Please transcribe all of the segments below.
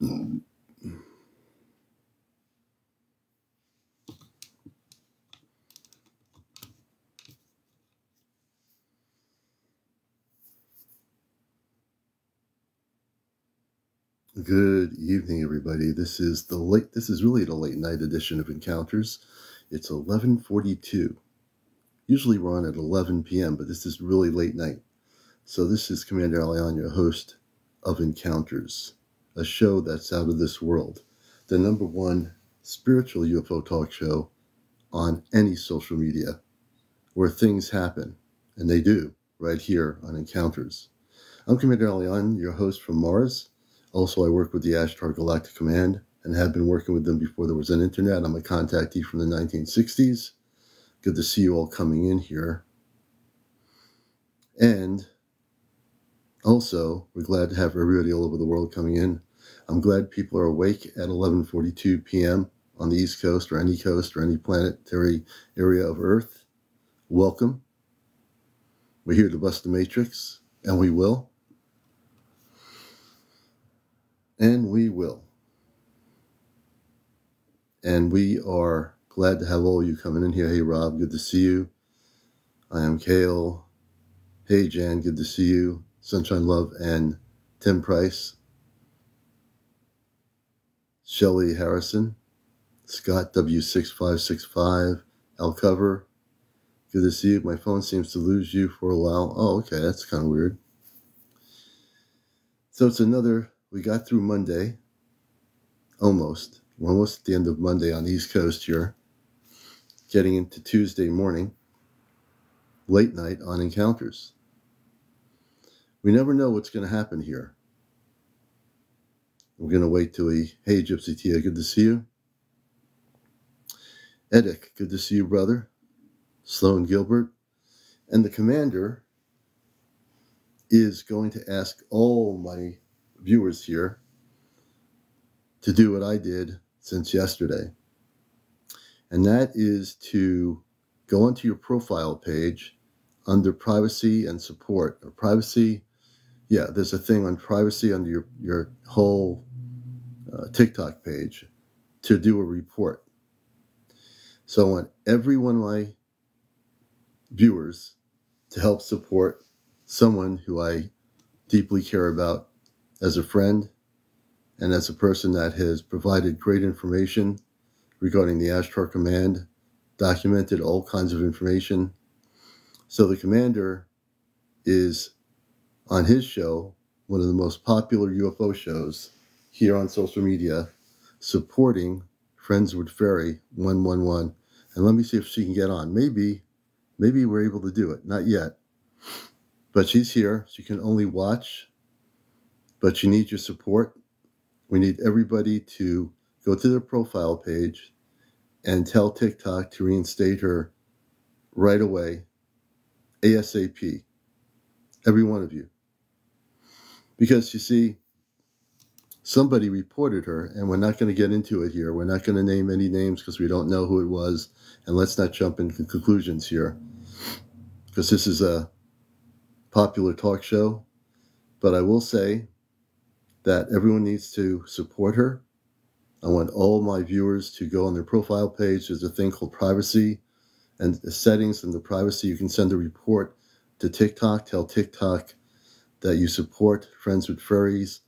Good evening, everybody. This is really the late night edition of Encounters. It's 11:42. Usually we're on at 11 p.m., but this is really late night. So this is CmdrAleon, your host of Encounters, a show that's out of this world. The #1 spiritual UFO talk show on any social media where things happen, and they do, right here on Encounters. I'm CmdrAleon, your host from Mars. Also, I work with the Ashtar Galactic Command and have been working with them before there was an internet. I'm a contactee from the 1960s. Good to see you all coming in here. And also, we're glad to have everybody all over the world coming in. I'm glad people are awake at 11:42 p.m. on the East Coast or any planetary area of Earth. Welcome. We're here to bust the Matrix, and we will. And we will. And we are glad to have all of you coming in here. Hey, Rob, good to see you. I am Kale. Hey, Jan, good to see you. Sunshine Love and Tim Price. Shelly Harrison. Scott W6565. Al Cover. Good to see you. My phone seems to lose you for a while. Oh, okay, that's kind of weird. So it's we got through Monday. Almost. We're almost at the end of Monday on the East Coast here. Getting into Tuesday morning. Late night on Encounters. We never know what's going to happen here. We're going to wait till hey, Gypsy Tia, good to see you. Edic, good to see you, brother. Sloan Gilbert. And the commander is going to ask all my viewers here to do what I did since yesterday. And that is to go onto your profile page under privacy and support, or privacy. Yeah, there's a thing on privacy under your whole TikTok page to do a report. So I want every one of my viewers to help support someone who I deeply care about as a friend and as a person that has provided great information regarding the Ashtar Command, documented all kinds of information. So the commander is on his show, one of the most popular UFO shows here on social media, supporting Friendswood Ferry 111. And let me see if she can get on. Maybe we're able to do it. Not yet. But she's here. She can only watch. But she needs your support. We need everybody to go to their profile page and tell TikTok to reinstate her right away, ASAP. Every one of you. Because you see, somebody reported her, and we're not going to get into it here. We're not going to name any names because we don't know who it was. And let's not jump into conclusions here, because this is a popular talk show. But I will say that everyone needs to support her. I want all my viewers to go on their profile page. There's a thing called privacy, and the settings in the privacy. You can send a report to TikTok. Tell TikTok that you support Friendswood Ferries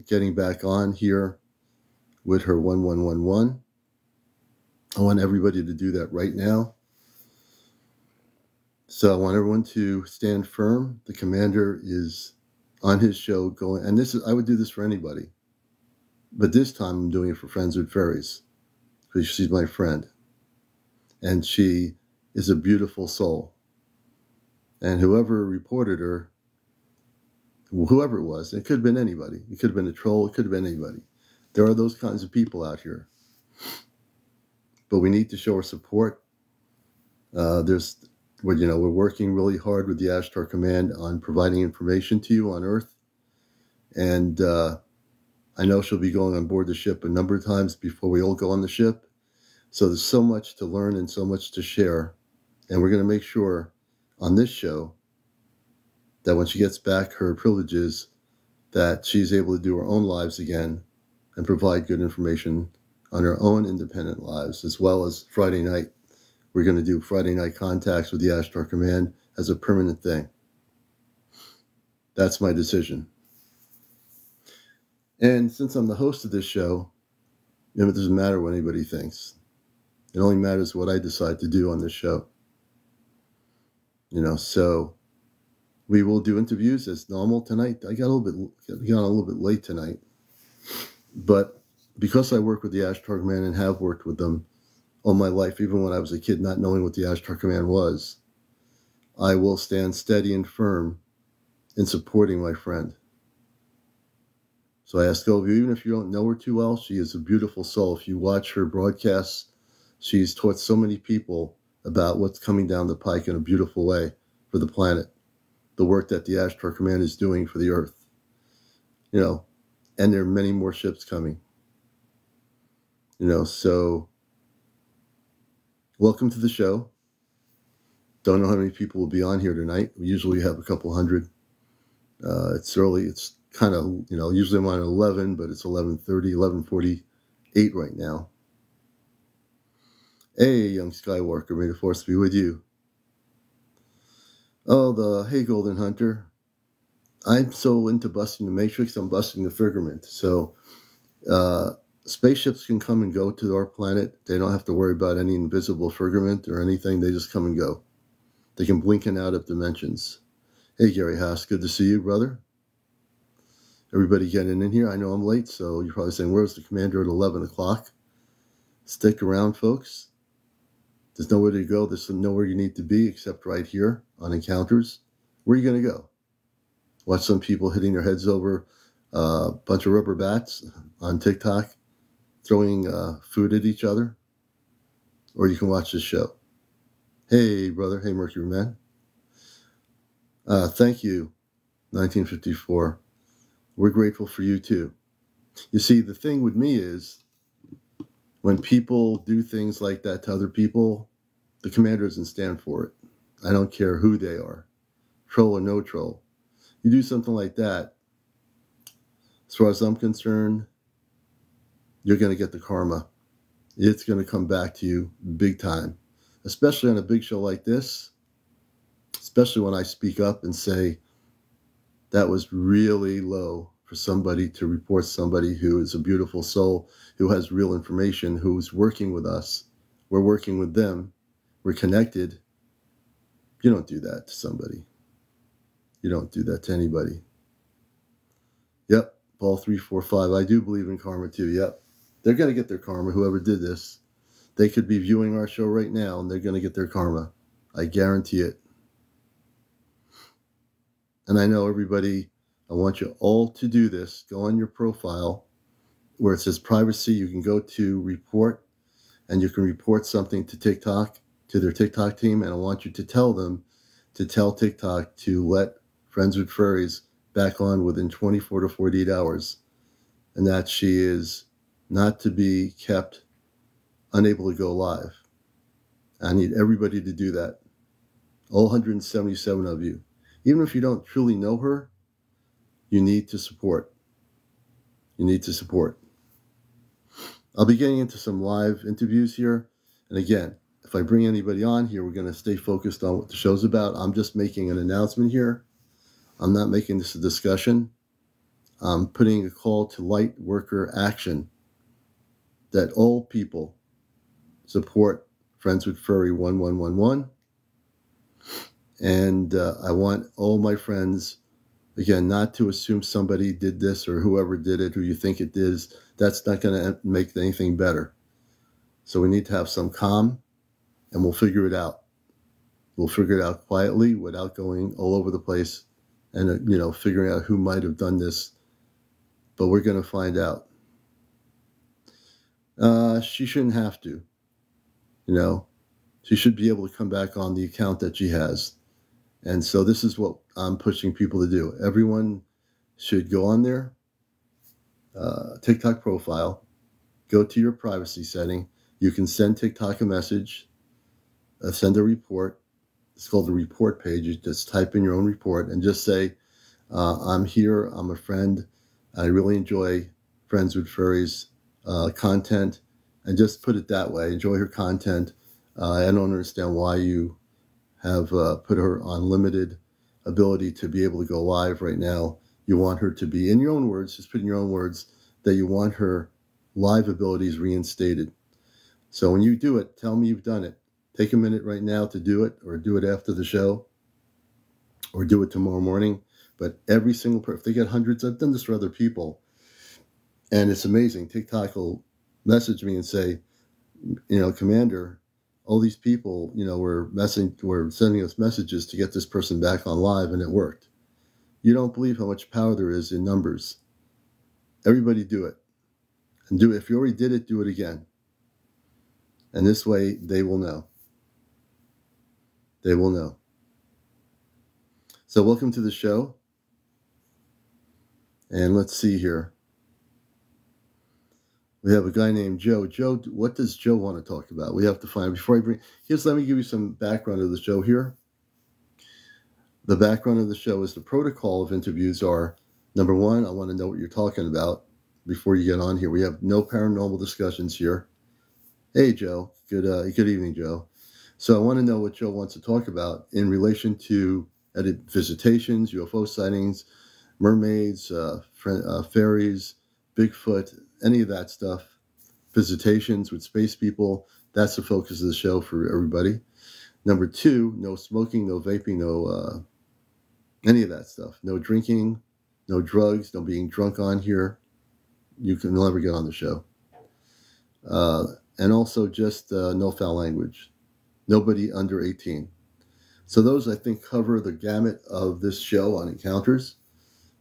getting back on here with her 1111. I want everybody to do that right now. So I want everyone to stand firm. The commander is on his show going, and I would do this for anybody, but this time I'm doing it for Friendswood Ferries because she's my friend, and she is a beautiful soul. And whoever reported her, whoever it was, it could have been anybody. It could have been a troll. It could have been anybody. There are those kinds of people out here. But we need to show our support. We're working really hard with the Ashtar Command on providing information to you on Earth. And I know she'll be going on board the ship a number of times before we all go on the ship. So there's so much to learn and so much to share. And we're going to make sure on this show that when she gets back her privileges, that she's able to do her own lives again and provide good information on her own independent lives, as well as Friday night. We're going to do Friday night contacts with the Ashtar Command as a permanent thing. That's my decision. And since I'm the host of this show, it doesn't matter what anybody thinks. It only matters what I decide to do on this show. So we will do interviews as normal tonight. I got a little bit late tonight, but because I work with the Ashtar Command and have worked with them all my life, even when I was a kid, not knowing what the Ashtar Command was, I will stand steady and firm in supporting my friend. So I ask all of you, even if you don't know her too well, she is a beautiful soul. If you watch her broadcasts, she's taught so many people about what's coming down the pike in a beautiful way for the planet, the work that the Ashtar Command is doing for the Earth. And there are many more ships coming. So welcome to the show. Don't know how many people will be on here tonight. We usually have a couple hundred. It's early. It's kind of, usually I'm on at 11, but it's 11:30, 11:48 right now. Hey, young Skywalker, may the Force be with you. Oh, hey, Golden Hunter. I'm so into busting the Matrix, I'm busting the Figurement. So, spaceships can come and go to our planet. They don't have to worry about any invisible Figurement or anything. They just come and go. They can blink in and out of dimensions. Hey, Gary Haas, good to see you, brother. Everybody getting in here. I know I'm late, so you're probably saying, where's the commander at 11 o'clock? Stick around, folks. There's nowhere to go. There's nowhere you need to be except right here on Encounters. Where are you going to go? Watch some people hitting their heads over a bunch of rubber bats on TikTok, throwing food at each other? Or you can watch this show. Hey, brother. Hey, Mercury Man. Thank you, 1954. We're grateful for you, too. You see, the thing with me is, when people do things like that to other people, the commander doesn't stand for it. I don't care who they are, troll or no troll. You do something like that, as far as I'm concerned, you're going to get the karma. It's going to come back to you big time, especially on a big show like this, especially when I speak up and say that was really low for somebody to report somebody who is a beautiful soul, who has real information, who's working with us. We're working with them. We're connected. You don't do that to somebody. You don't do that to anybody. Yep, Paul 345. I do believe in karma too. Yep. They're going to get their karma, whoever did this. They could be viewing our show right now and they're going to get their karma. I guarantee it. And I know everybody, I want you all to do this. Go on your profile where it says privacy. You can go to report and you can report something to TikTok, to their TikTok team. And I want you to tell them to tell TikTok to let Friends with Furries back on within 24 to 48 hours. And that she is not to be kept unable to go live. I need everybody to do that. All 177 of you. Even if you don't truly know her, you need to support. You need to support. I'll be getting into some live interviews here. And again, if I bring anybody on here, we're going to stay focused on what the show's about. I'm just making an announcement here. I'm not making this a discussion. I'm putting a call to light worker action that all people support Friends with Furry 1111. And I want all my friends, again, not to assume somebody did this or whoever did it, who you think it is. That's not going to make anything better. So we need to have some calm, and we'll figure it out. We'll figure it out quietly without going all over the place and, figuring out who might have done this. But we're going to find out. She shouldn't have to. She should be able to come back on the account that she has. And so this is what I'm pushing people to do. Everyone should go on their TikTok profile, go to your privacy setting. You can send TikTok a message, send a report. It's called the report page. You just type in your own report and just say, I'm here. I'm a friend. I really enjoy Friends with Furries content. And just put it that way, enjoy her content. I don't understand why you have put her on limited ability to be able to go live right now. You want her to be, in your own words, just put in your own words, that you want her live abilities reinstated. So when you do it, tell me you've done it. Take a minute right now to do it, or do it after the show, or do it tomorrow morning. But every single person, if they get hundreds, I've done this for other people, and it's amazing. TikTok will message me and say, Commander, all these people, were sending us messages to get this person back on live, and it worked. You don't believe how much power there is in numbers. Everybody do it. And do it. If you already did it, do it again. And this way, they will know. They will know. So welcome to the show. And let's see here. We have a guy named Joe. Joe, what does Joe want to talk about? We have to find, before I bring, let me give you some background of the show here. The background of the show is the protocol of interviews are, number one, I want to know what you're talking about before you get on here. We have no paranormal discussions here. Hey, Joe. Good evening, Joe. So I want to know what Joe wants to talk about in relation to visitations, UFO sightings, mermaids, fairies, Bigfoot, any of that stuff, visitations with space people. That's the focus of the show for everybody. Number two, no smoking, no vaping, no any of that stuff. No drinking, no drugs, no being drunk on here. You'll never get on the show. And also just no foul language. Nobody under 18. So those, I think, cover the gamut of this show on encounters.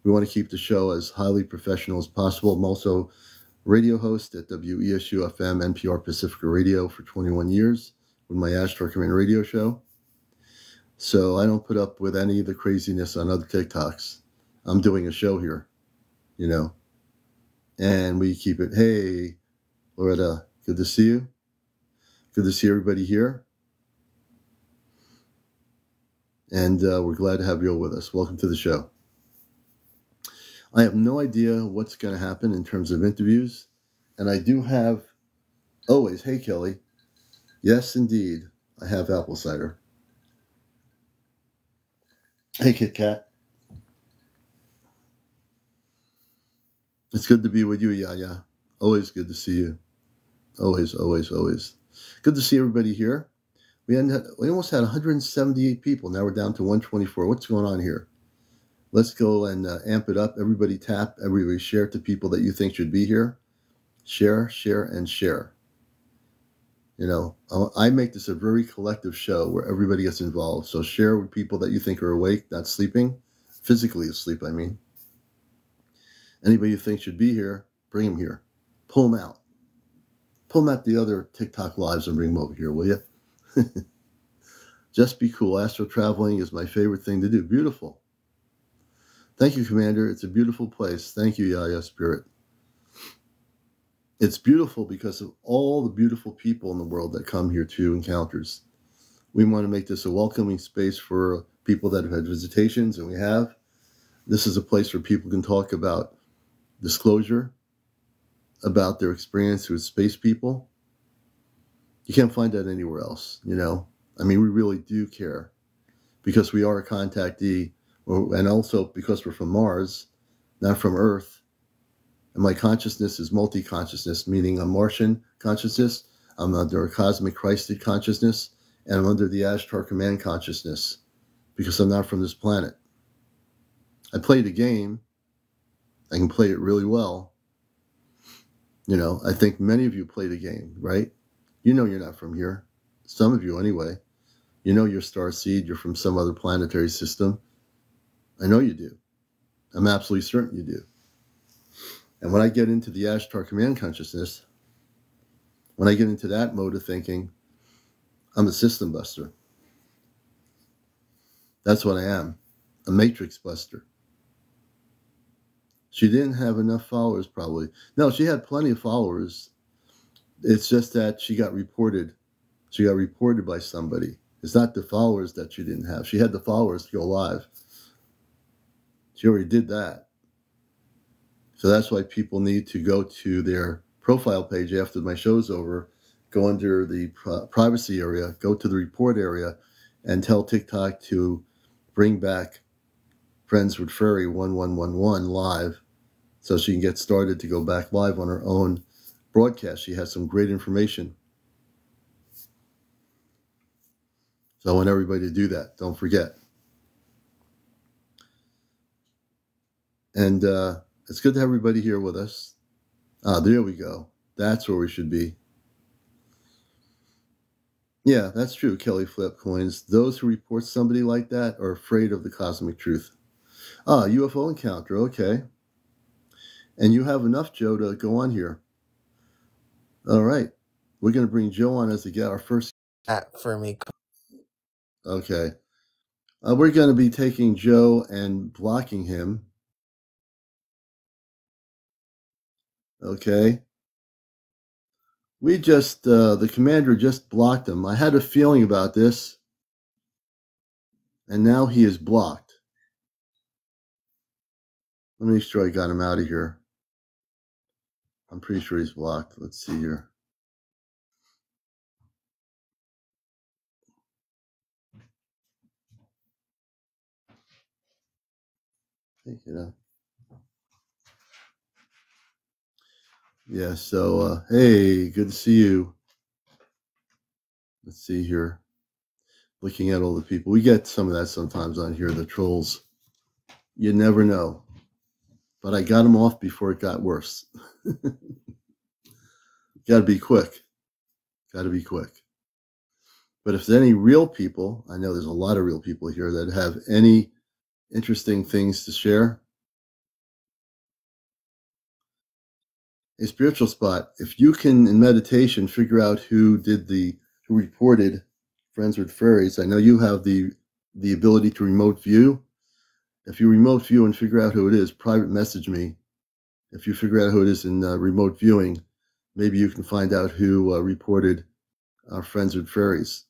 We want to keep the show as highly professional as possible. I'm also radio host at WESU-FM NPR Pacifica Radio for 21 years with my Ashtar Command radio show. So I don't put up with any of the craziness on other TikToks. I'm doing a show here, and we keep it. Hey, Loretta, good to see you. Good to see everybody here. And we're glad to have you all with us. Welcome to the show. I have no idea what's going to happen in terms of interviews. And I do have always, hey, Kelly. Yes, indeed. I have apple cider. Hey, Kit Kat. It's good to be with you, Yaya. Always good to see you. Always, always, always. Good to see everybody here. We almost had 178 people. Now we're down to 124. What's going on here? Let's go and amp it up. Everybody tap. Everybody share to people that you think should be here. Share, share, and share. I make this a very collective show where everybody gets involved. So share with people that you think are awake, not sleeping. Physically asleep, I mean. Anybody you think should be here, bring them here. Pull them out. Pull them out the other TikTok lives and bring them over here, will you? Just be cool. Astral traveling is my favorite thing to do. Beautiful. Thank you, Commander. It's a beautiful place. Thank you, Yaya Spirit. It's beautiful because of all the beautiful people in the world that come here to encounters. We want to make this a welcoming space for people that have had visitations, and we have. This is a place where people can talk about disclosure, about their experience with space people. You can't find that anywhere else, I mean, we really do care because we are a contactee, and also because we're from Mars, not from Earth. And my consciousness is multi-consciousness, meaning a Martian consciousness, I'm under a cosmic Christed consciousness, and I'm under the Ashtar Command consciousness because I'm not from this planet. I play the game. I can play it really well. I think many of you play the game, right? You're not from here. Some of you anyway. You're starseed. You're from some other planetary system. I know you do. I'm absolutely certain you do. And when I get into the Ashtar Command consciousness, when I get into that mode of thinking, I'm a system buster. That's what I am. A matrix buster. She didn't have enough followers, probably. No, she had plenty of followers. It's just that she got reported. She got reported by somebody. It's not the followers that she didn't have. She had the followers to go live. She already did that. So that's why people need to go to their profile page after my show's over, go under the privacy area, go to the report area, and tell TikTok to bring back Friends with Furry 1111 live so she can get started to go back live on her own broadcast. She has some great information. So I want everybody to do that. Don't forget. And it's good to have everybody here with us. There we go. That's where we should be. Yeah, that's true, Kelly Flip Coins. Those who report somebody like that are afraid of the cosmic truth. UFO encounter, okay. And you have enough, Joe, to go on here. All right. We're going to bring Joe on as our first. For me. Okay. We're going to be taking Joe and blocking him. Okay. We just, the commander just blocked him. I had a feeling about this. And now he is blocked. Let me make sure I got him out of here. I'm pretty sure he's blocked. Let's see here. Take it out. Yeah, so, hey, good to see you. Let's see here. Looking at all the people. We get some of that sometimes on here, the trolls. You never know. But I got them off before it got worse. Got to be quick. Got to be quick. But if there's any real people, I know there's a lot of real people here that have any interesting things to share. A spiritual spot. If you can, in meditation, figure out who reported Friends with Furries. I know you have the ability to remote view. If you remote view and figure out who it is, private message me. If you figure out who it is in remote viewing, maybe you can find out who reported Friends with Furries.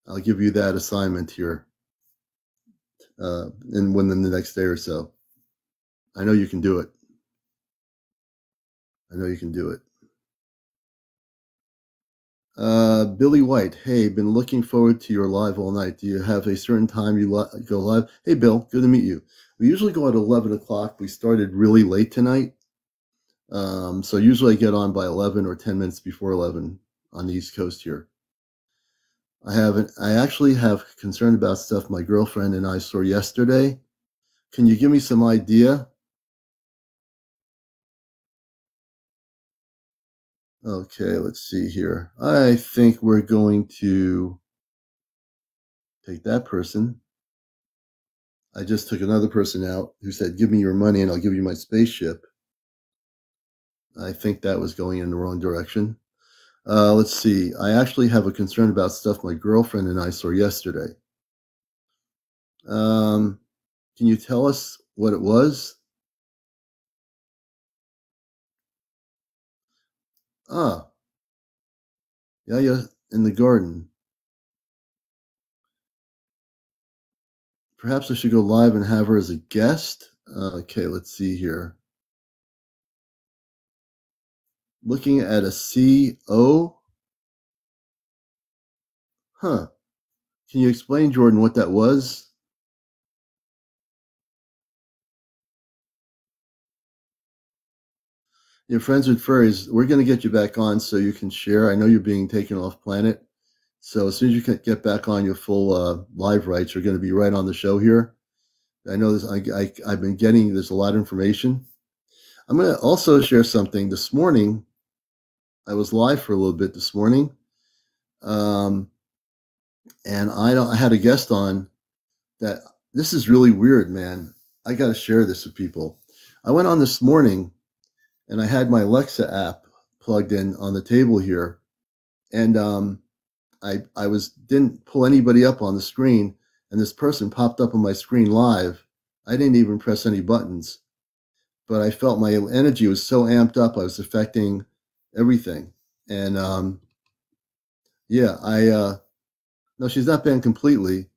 I'll give you that assignment here in the next day or so. I know you can do it. I know you can do it. Billy White, hey, been looking forward to your live all night. Do you have a certain time you go live? Hey, Bill, good to meet you. We usually go at 11 o'clock. We started really late tonight. So usually I get on by 11 or 10 minutes before 11 on the East Coast here. I actually have concern about stuff my girlfriend and I saw yesterday. Can you give me some idea? Okay, let's see here. I think we're going to take that person. I just took another person out who said, give me your money and I'll give you my spaceship. I think that was going in the wrong direction. Let's see. I actually have a concern about stuff my girlfriend and I saw yesterday. Can you tell us what it was? Yeah, in the garden. Perhaps I should go live and have her as a guest. Okay, let's see here. Looking at a CO. Huh. Can you explain, Jordan, what that was? Your Friends with Furries, we're going to get you back on so you can share. I know you're being taken off planet. So as soon as you can get back on your full live rights, you're going to be right on the show here. I know this. I've been getting there's a lot of information. I'm going to also share something. This morning, I was live for a little bit this morning, and I had a guest on that. This is really weird, man. I got to share this with people. I went on this morning, and I had my Alexa app plugged in on the table here, and I didn't pull anybody up on the screen, and this person popped up on my screen live. I didn't even press any buttons, but I felt my energy was so amped up. I was affecting everything. And yeah, no, she's not banned completely.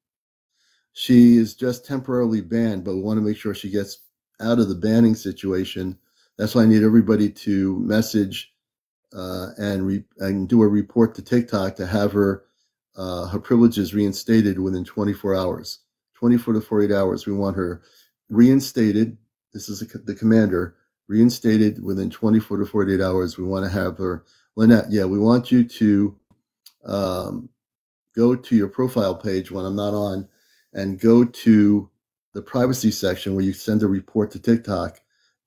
She is just temporarily banned, but we want to make sure she gets out of the banning situation. That's why I need everybody to message and do a report to TikTok to have her privileges reinstated within 24 hours. 24 to 48 hours. We want her reinstated. This is the commander, reinstated within 24 to 48 hours. We want to have her. Lynette, yeah, we want you to go to your profile page when I'm not on and go to the privacy section where you send a report to TikTok.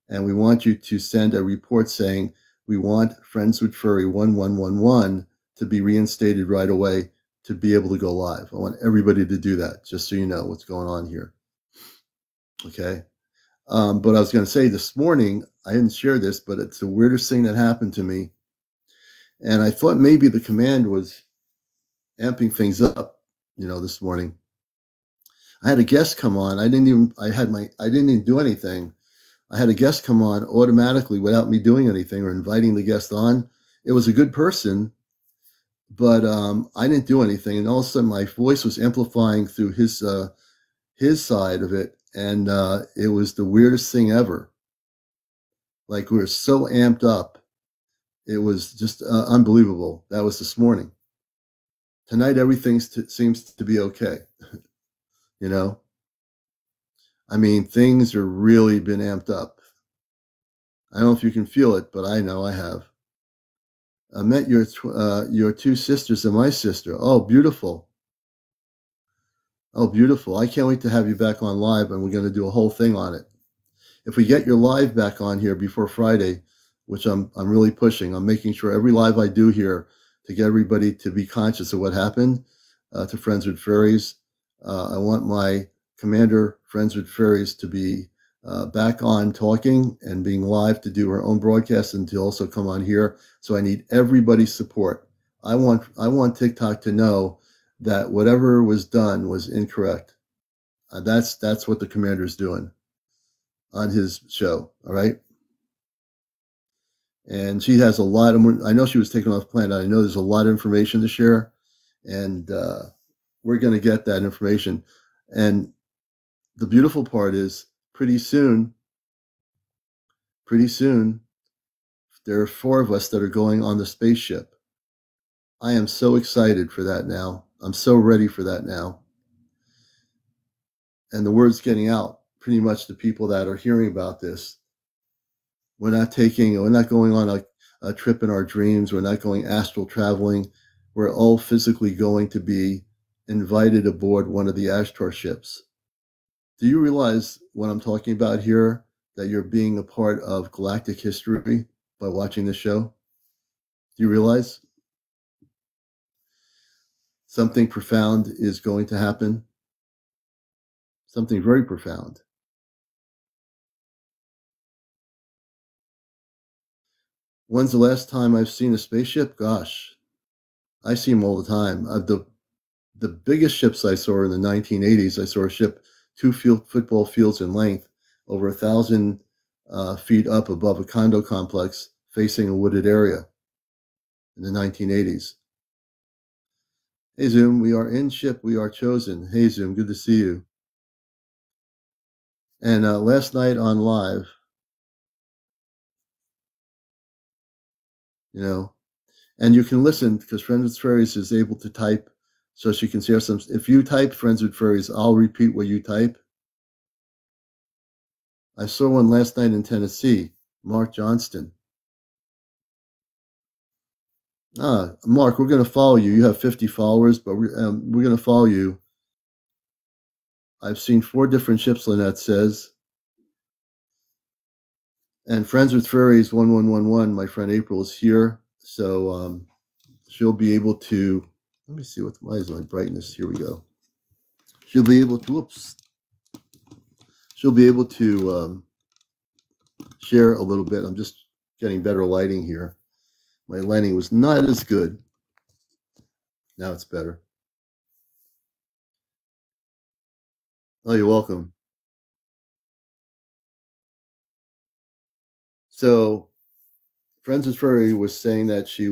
And we want you to send a report saying, we want Friends with Furry 1111 to be reinstated right away to be able to go live. I want everybody to do that, just so you know what's going on here. Okay. But I was going to say this morning, I didn't share this, but it's the weirdest thing that happened to me. And I thought maybe the command was amping things up, this morning. I had a guest come on. I didn't even do anything. I had a guest come on automatically without me doing anything or inviting the guest on. It was a good person, but I didn't do anything. And all of a sudden my voice was amplifying through his side of it. And it was the weirdest thing ever. Like, we were so amped up. It was just unbelievable. That was this morning. Tonight, everything seems to be okay. I mean, things are really been amped up. I don't know if you can feel it, but I know I have. I met your two sisters and my sister. Oh, beautiful. Oh, beautiful. I can't wait to have you back on live, and we're going to do a whole thing on it. If we get your live back on here before Friday, which I'm really pushing, I'm making sure every live I do here to get everybody to be conscious of what happened to Friends with Furries. I want my commander, Friends with Furries, to be back on talking and being live to do her own broadcast and to also come on here. So I need everybody's support. I want TikTok to know that whatever was done was incorrect. That's what the commander is doing on his show. All right. And she has a lot of, I know she was taken off planet. I know there's a lot of information to share, and we're going to get that information. And the beautiful part is pretty soon, there are 4 of us that are going on the spaceship. I am so excited for that now. I'm so ready for that now. And the word's getting out pretty much to people that are hearing about this. We're not going on a trip in our dreams. We're not going astral traveling. We're all physically going to be invited aboard one of the Ashtar ships. Do you realize what I'm talking about here? That you're being a part of galactic history by watching this show? Do you realize something profound is going to happen? Something very profound. When's the last time I've seen a spaceship? Gosh, I see them all the time. The biggest ships I saw in the 1980s, I saw a ship 2 football fields in length, over 1,000 feet up above a condo complex facing a wooded area in the 1980s. Hey, Zoom, we are in ship, we are chosen. Hey, Zoom, good to see you. And last night on live, and you can listen because Friends with Furries is able to type so she can share some. If you type Friends with Furries, I'll repeat what you type. I saw one last night in Tennessee, Mark Johnston. Mark, we're going to follow you. You have 50 followers, but we're going to follow you. I've seen 4 different ships, Lynette says. And Friends with Furries 1111, my friend April is here. So she'll be able to, let me see why is my brightness? Here we go. She'll be able to, she'll be able to share a little bit. I'm just getting better lighting here. My lighting was not as good. Now it's better. Oh, you're welcome. So Friends with Furry was saying that she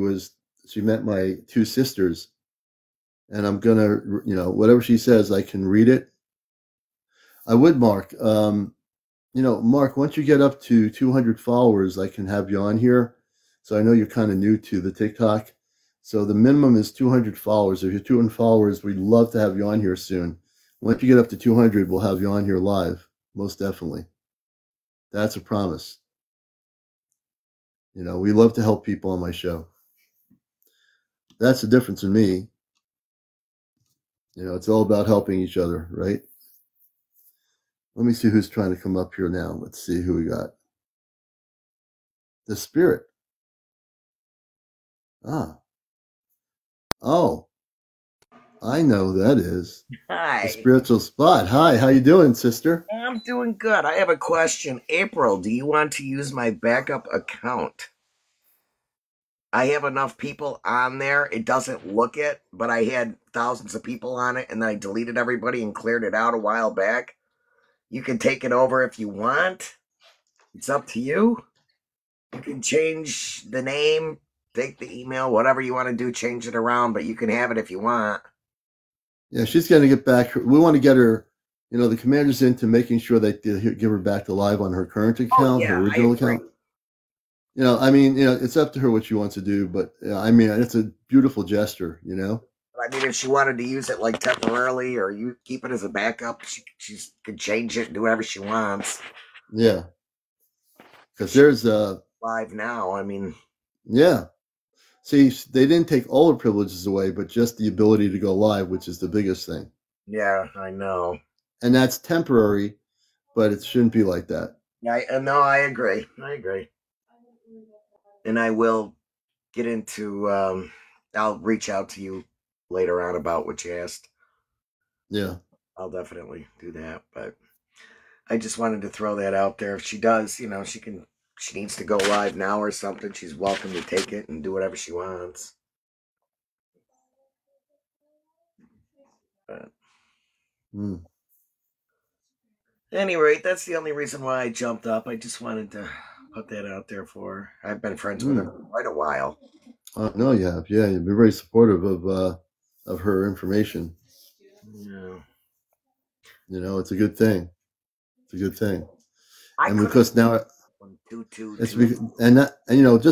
met my 2 sisters, and I'm gonna, whatever she says, I can read it, I would, Mark. Mark, once you get up to 200 followers, I can have you on here. So I know you're kind of new to the TikTok. So the minimum is 200 followers. If you're 200 followers, we'd love to have you on here soon. Once you get up to 200, we'll have you on here live. Most definitely. That's a promise. We love to help people on my show. That's the difference in me. It's all about helping each other, right? Let me see who's trying to come up here now. Let's see who we got. The Spirit. Ah. Oh. I know who that is. Hi. The Spiritual Spot. Hi, how you doing, sister? I'm doing good. I have a question. April, do you want to use my backup account? I have enough people on there. It doesn't look it, but I had thousands of people on it, and then I deleted everybody and cleared it out a while back. You can take it over if you want. It's up to you. You can change the name, take the email, whatever you want to do, change it around, but you can have it if you want. Yeah, she's going to get back. We want to get her, the commander's into making sure they give her back to live on her current account, her original account. It's up to her what she wants to do, but it's a beautiful gesture, If she wanted to use it like temporarily, or you keep it as a backup, she could change it and do whatever she wants. Yeah, because there's live now. Yeah. See, they didn't take all her privileges away, but just the ability to go live, which is the biggest thing. Yeah, I know. And that's temporary, but it shouldn't be like that. Yeah, I agree. And I will get into, I'll reach out to you later on about what you asked. Yeah. I'll definitely do that, but I just wanted to throw that out there. If she does, she needs to go live now or something, she's welcome to take it and do whatever she wants. But at any rate, that's the only reason why I jumped up. I just wanted to put that out there for her. I've been friends with her for quite a while. No, you have. Yeah, you've been very supportive of her information. Yeah. It's a good thing. It's a good thing. And because now just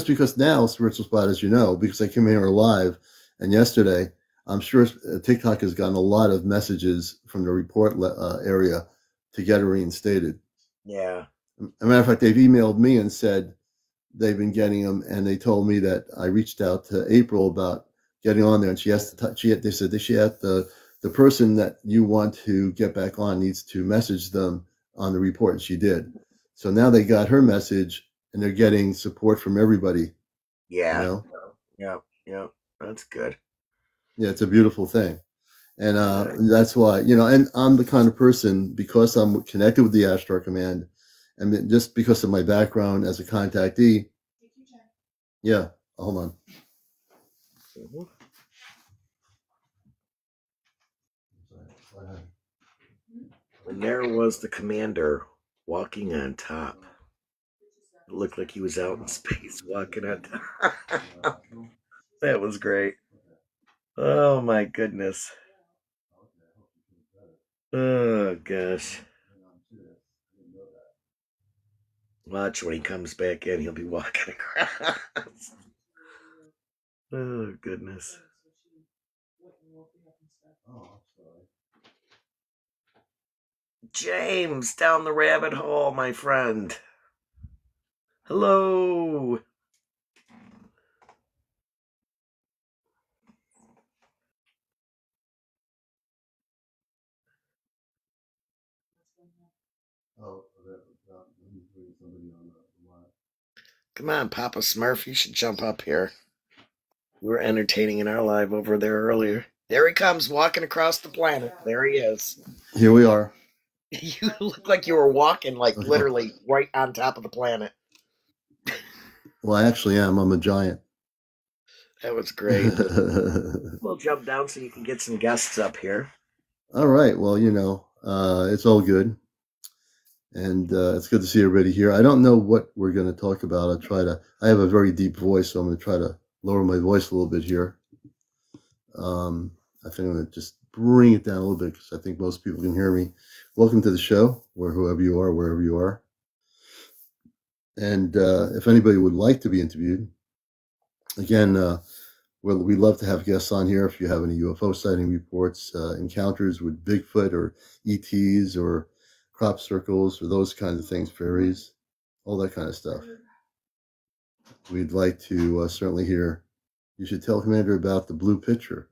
because now Spiritual Spot, as you know, because I came here live, and yesterday, I'm sure TikTok has gotten a lot of messages from the report area to get her reinstated. Yeah. As a matter of fact, they've emailed me and said they've been getting them, and they told me that I reached out to April about getting on there, and they said that she had the person that you want to get back on needs to message them on the report, and she did. So now they got her message, and they're getting support from everybody. Yeah. Yeah. That's good. Yeah, it's a beautiful thing. And that's why, and I'm the kind of person, because I'm connected with the Ashtar Command, and just because of my background as a contactee. Yeah, hold on. And there was the commander walking on top. It looked like he was out in space walking on top. That was great. Oh my goodness. Oh gosh. Watch when he comes back in, he'll be walking across. Oh goodness. James, down the rabbit hole, my friend. Hello. Come on, Papa Smurf, you should jump up here. We were entertaining in our live over there earlier. There he comes, walking across the planet. There he is. Here we are. You look like you were walking, literally right on top of the planet. Well, I actually am. I'm a giant. That was great. We'll jump down so you can get some guests up here. All right. Well, it's all good. And it's good to see everybody here. I don't know what we're going to talk about. I have a very deep voice, so I'm going to try to lower my voice a little bit here. I think I'm going to just bring it down a little bit because I think most people can hear me. Welcome to the show, wherever you are, wherever you are. And if anybody would like to be interviewed, again, we'd love to have guests on here if you have any UFO sighting reports, encounters with Bigfoot or ETs or crop circles or those kinds of things, fairies, all that kind of stuff. We'd like to certainly hear. You should tell Commander about the blue picture.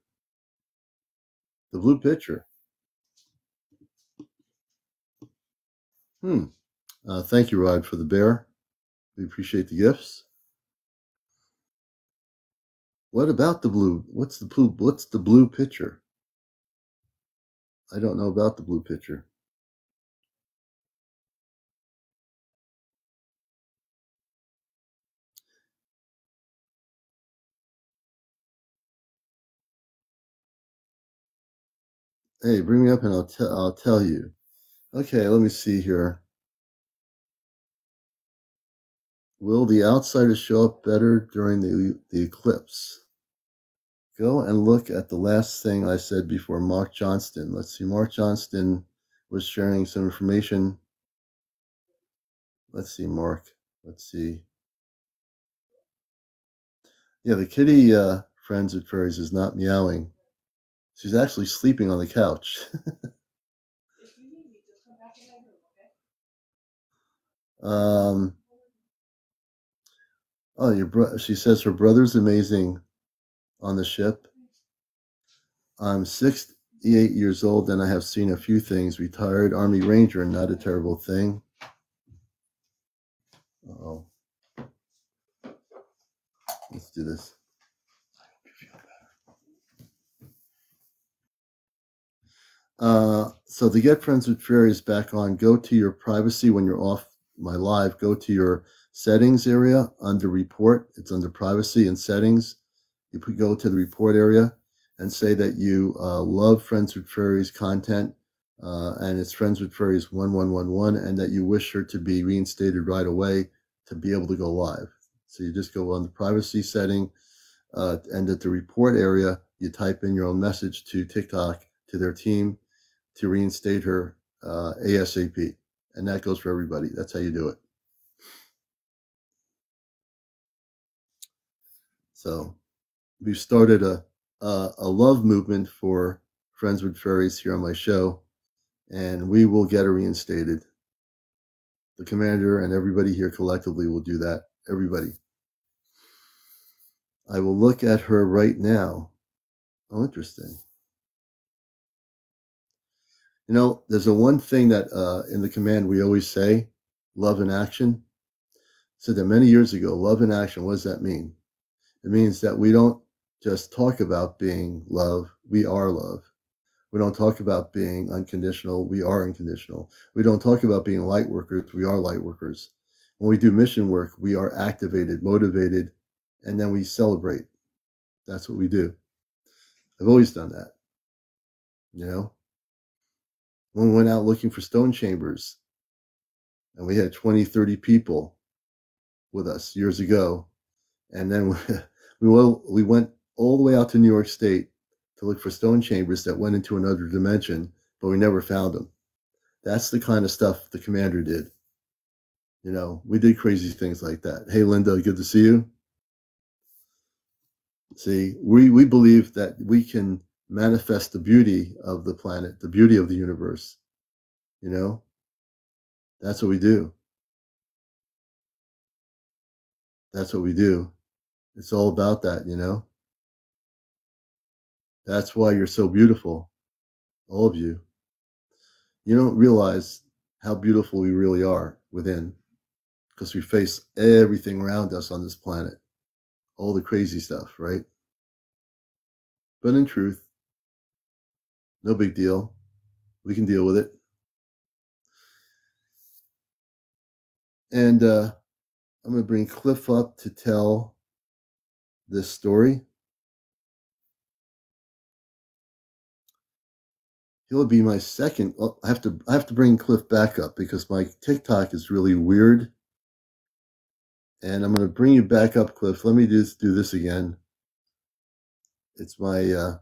The blue picture. Thank you, Rod, for the bear. We appreciate the gifts. What about the blue? What's the blue picture? I don't know about the blue picture. Hey, bring me up and I'll tell you. Okay, let me see here. Will the outsiders show up better during the eclipse? Go and look at the last thing I said before Mark Johnston. Let's see. Mark Johnston was sharing some information. Let's see, Mark. Let's see. Yeah, the kitty, Friends with Furries, is not meowing. She's actually sleeping on the couch. She says her brother's amazing on the ship. I'm 68 years old and I have seen a few things. Retired Army Ranger, not a terrible thing. Uh-oh. Let's do this. So to get Friends with Fairies back on, go to your privacy when you're off my live. Go to your settings area under report. It's under privacy and settings. You could go to the report area and say that you love Friends with Fairies content and it's Friends with Fairies 1111 and that you wish her to be reinstated right away to be able to go live. So you just go on the privacy setting and at the report area, you type in your own message to TikTok, to their team, to reinstate her ASAP. And that goes for everybody. That's how you do it. So we've started a love movement for Friends with Fairies here on my show, and we will get her reinstated. The commander and everybody here collectively will do that. Everybody. I will look at her right now. Oh, interesting. You know, there's a one thing that in the command we always say, love in action. Said that many years ago, love in action, what does that mean? It means that we don't just talk about being love, we are love. We don't talk about being unconditional, we are unconditional. We don't talk about being light workers, we are light workers. When we do mission work, we are activated, motivated, and then we celebrate. That's what we do. I've always done that. You know? When we went out looking for stone chambers, and we had 20, 30 people with us years ago, and then we went all the way out to New York State to look for stone chambers that went into another dimension, but we never found them. That's the kind of stuff the commander did. You know, we did crazy things like that. Hey, Linda, good to see you. See, we believe that we can manifest the beauty of the planet, the beauty of the universe. You know, that's what we do. That's what we do. It's all about that, you know. That's why you're so beautiful, all of you. You don't realize how beautiful we really are within because we face everything around us on this planet, all the crazy stuff, right? But in truth, no big deal. We can deal with it. And I'm going to bring Cliff up to tell this story. He'll be my second. Well, I have to bring Cliff back up because my TikTok is really weird. And I'm going to bring you back up, Cliff. Let me just do this again. It's my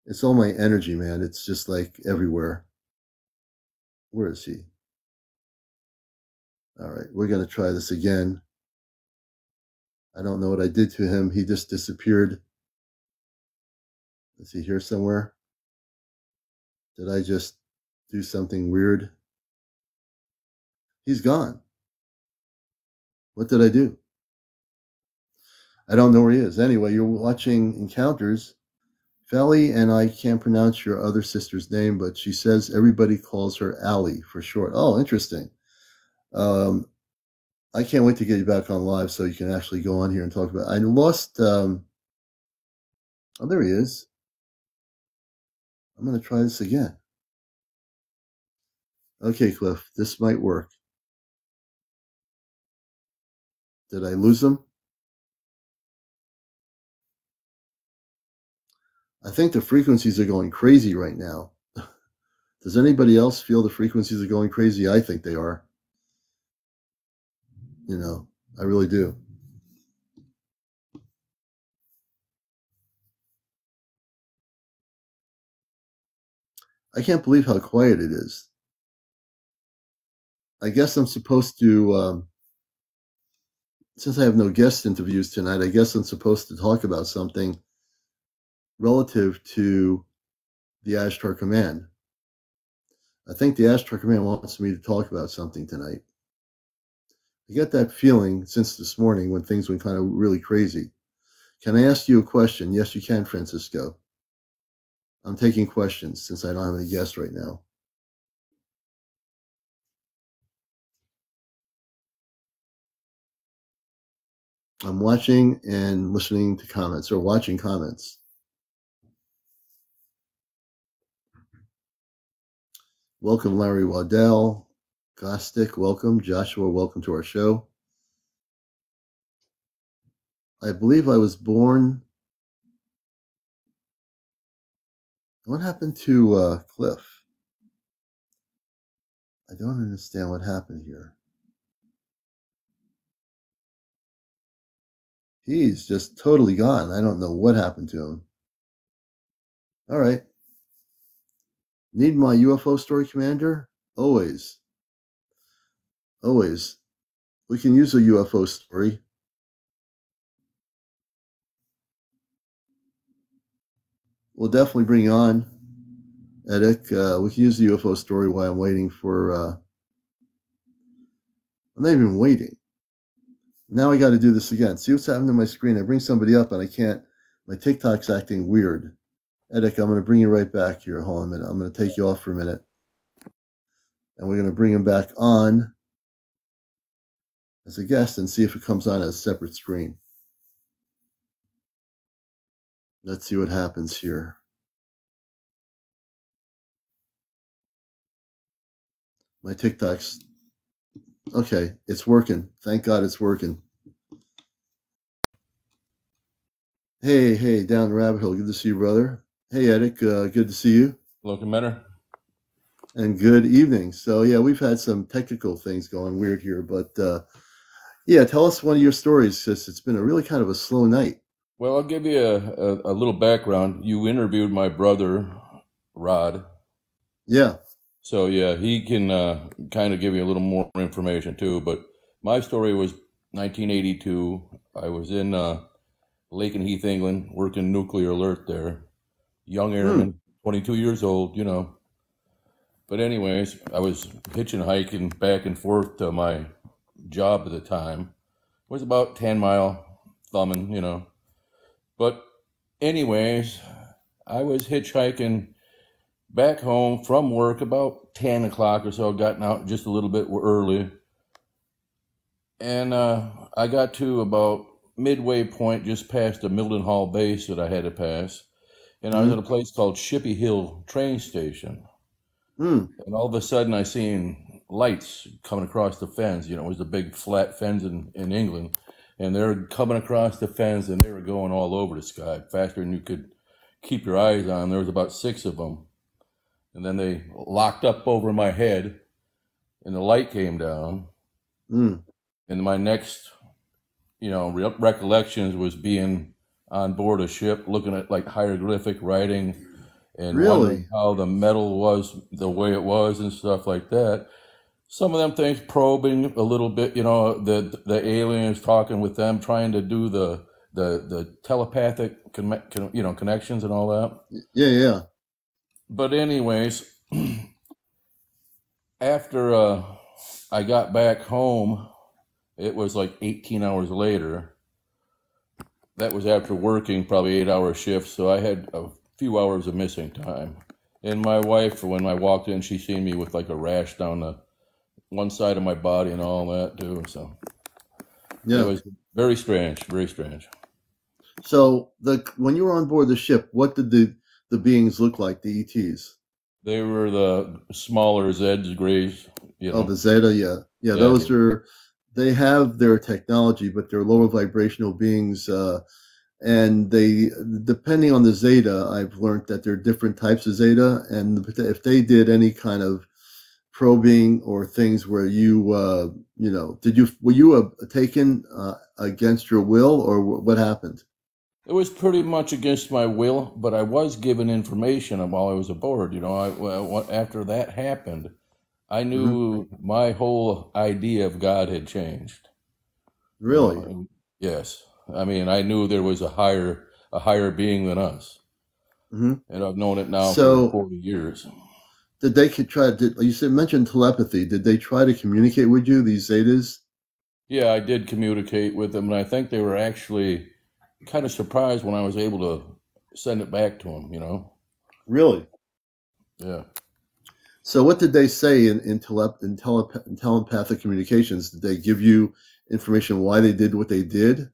It's all my energy, man. It's just like everywhere. Where is he? All right, we're going to try this again. I don't know what I did to him. He just disappeared. Is he here somewhere? Did I just do something weird? He's gone. What did I do? I don't know where he is. Anyway, you're watching Encounters. Feli, and I can't pronounce your other sister's name, but she says everybody calls her Allie for short. Oh, interesting. I can't wait to get you back on live so you can actually go on here and talk about it. I lost, oh, there he is. I'm going to try this again. Okay, Cliff, this might work. Did I lose him? I think the frequencies are going crazy right now. Does anybody else feel the frequencies are going crazy? I think they are. You know, I really do. I can't believe how quiet it is. I guess I'm supposed to, since I have no guest interviews tonight, I guess I'm supposed to talk about something relative to the Ashtar Command. I think the Ashtar Command wants me to talk about something tonight. I get that feeling since this morning when things went kind of really crazy. Can I ask you a question? Yes, you can, Francisco. I'm taking questions since I don't have any guests right now. I'm watching and listening to comments, or watching comments. Welcome, Larry Waddell. Gostic, welcome. Joshua, welcome to our show. I believe I was born. What happened to Cliff? I don't understand what happened here. He's just totally gone. I don't know what happened to him. All right. Need my UFO story, Commander? Always. Always. We can use a UFO story. We'll definitely bring you on, Edic. We can use the UFO story while I'm waiting for... I'm not even waiting. Now I got to do this again. See what's happening to my screen? I bring somebody up and I can't. My TikTok's acting weird. Edic, I'm going to bring you right back here. Hold on a minute. I'm going to take you off for a minute. And we're going to bring him back on as a guest and see if it comes on as a separate screen. Let's see what happens here. My TikTok's okay. It's working. Thank God it's working. Hey, down the rabbit hole. Good to see you, brother. Hey, Edic. Good to see you. Hello, Commander. And good evening. So, yeah, we've had some technical things going weird here, but yeah, tell us one of your stories, because it's been a really kind of a slow night. Well, I'll give you a little background. You interviewed my brother, Rod. Yeah. So, yeah, he can kind of give you a little more information, too. But my story was 1982. I was in Lake and Heath, England, working nuclear alert there. Young airman, 22 years old, you know. But anyways, I was hiking back and forth to my job at the time. It was about 10-mile thumbing, you know. But anyways, I was hitchhiking back home from work about 10 o'clock or so, gotten out just a little bit early. And I got to about midway point just past the Mildenhall base that I had to pass. And I was at a place called Shippey Hill train station. And all of a sudden I seen lights coming across the fence. You know, it was a big flat fence in England. And they're coming across the fence, and they were going all over the sky, faster than you could keep your eyes on. There was about 6 of them. And then they locked up over my head, and the light came down. And my next, you know, recollections was being on board a ship, looking at like hieroglyphic writing, and wondering Really? how the metal was the way it was and stuff like that. Some of them things probing a little bit, the aliens talking with them, trying to do the telepathic connections and all that. Yeah, yeah. But anyways, after I got back home, it was like 18 hours later. That was after working probably 8-hour shifts, so I had a few hours of missing time. And my wife, when I walked in, she seen me with like a rash down the one side of my body and all that too. So Yeah. it was very strange, very strange. So when you were on board the ship, what did the beings look like, the ETs? They were the smaller Zeds, Greys, Oh, the Zeta, yeah. Yeah, Yeah. those they have their technology, but they're lower vibrational beings, and they, depending on the Zeta, I've learned that there are different types of Zeta, and if they did any kind of probing or things where were you taken against your will, or what happened? It was pretty much against my will, but I was given information while I was aboard. After that happened, I knew my whole idea of God had changed. Really? Yes. I mean, I knew there was a higher being than us. And I've known it now for 40 years. Did they mentioned telepathy. Did they try to communicate with you, these Zetas? Yeah, I did communicate with them, and I think they were actually kind of surprised when I was able to send it back to them, Really? Yeah. So what did they say in telepathic communications? Did they give you information why they did what they did?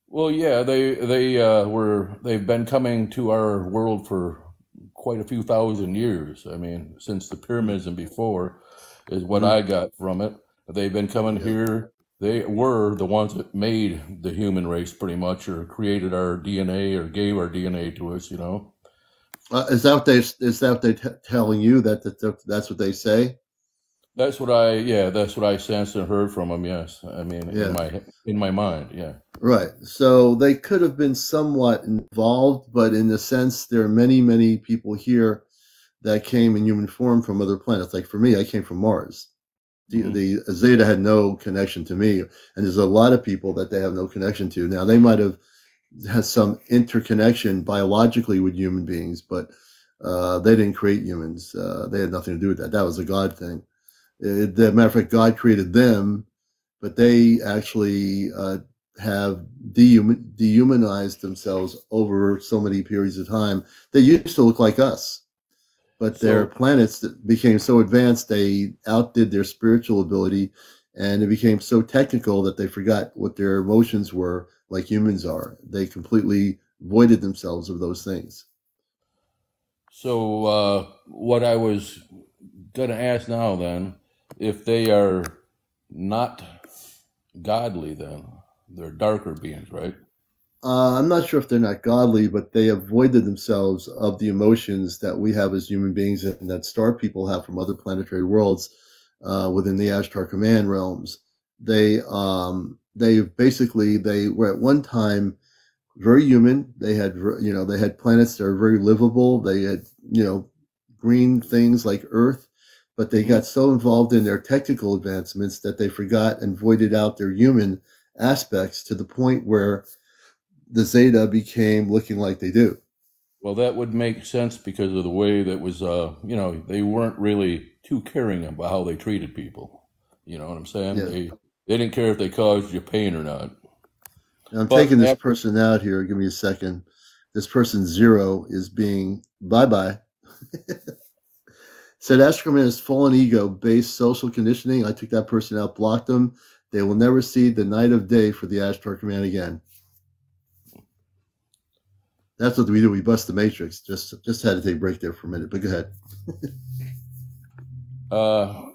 Well, yeah, they've been coming to our world for quite a few thousand years. I mean, since the pyramids and before is what I got from it. They've been coming here. They were the ones that made the human race pretty much, or created our DNA, or gave our DNA to us, Is that what they're telling you, that's what they say? That's what I sensed and heard from them. Yes, I mean, in my mind, yeah. Right. So they could have been somewhat involved, but in a sense, there are many, many people here that came in human form from other planets. Like for me, I came from Mars. The Zeta had no connection to me, and there's a lot of people that they have no connection to. Now they might have had some interconnection biologically with human beings, but they didn't create humans. They had nothing to do with that. That was a God thing. The matter of fact, God created them, but they actually have dehumanized themselves over so many periods of time. They used to look like us. But their planets that became so advanced, they outdid their spiritual ability, and it became so technical that they forgot what their emotions were, like humans are. They completely voided themselves of those things. So what I was going to ask now then, if they are not godly, then they're darker beings, right? I'm not sure if they're not godly, but they avoided themselves of the emotions that we have as human beings and that star people have from other planetary worlds within the Ashtar Command realms. They were at one time very human. They had planets that are very livable. They had green things like Earth, but they got so involved in their technical advancements that they forgot and voided out their human aspects to the point where the Zeta became looking like they do. Well, that would make sense because of the way that was, they weren't really too caring about how they treated people. You know what I'm saying? Yeah. They didn't care if they caused you pain or not. I'm taking this person out here. Give me a second. This person 0 is being bye-bye. Said Ashtar is fallen ego-based social conditioning. I took that person out, blocked them. They will never see the night of day for the Ashtar Command again. That's what we do. We bust the matrix. Just had to take a break there for a minute, but go ahead.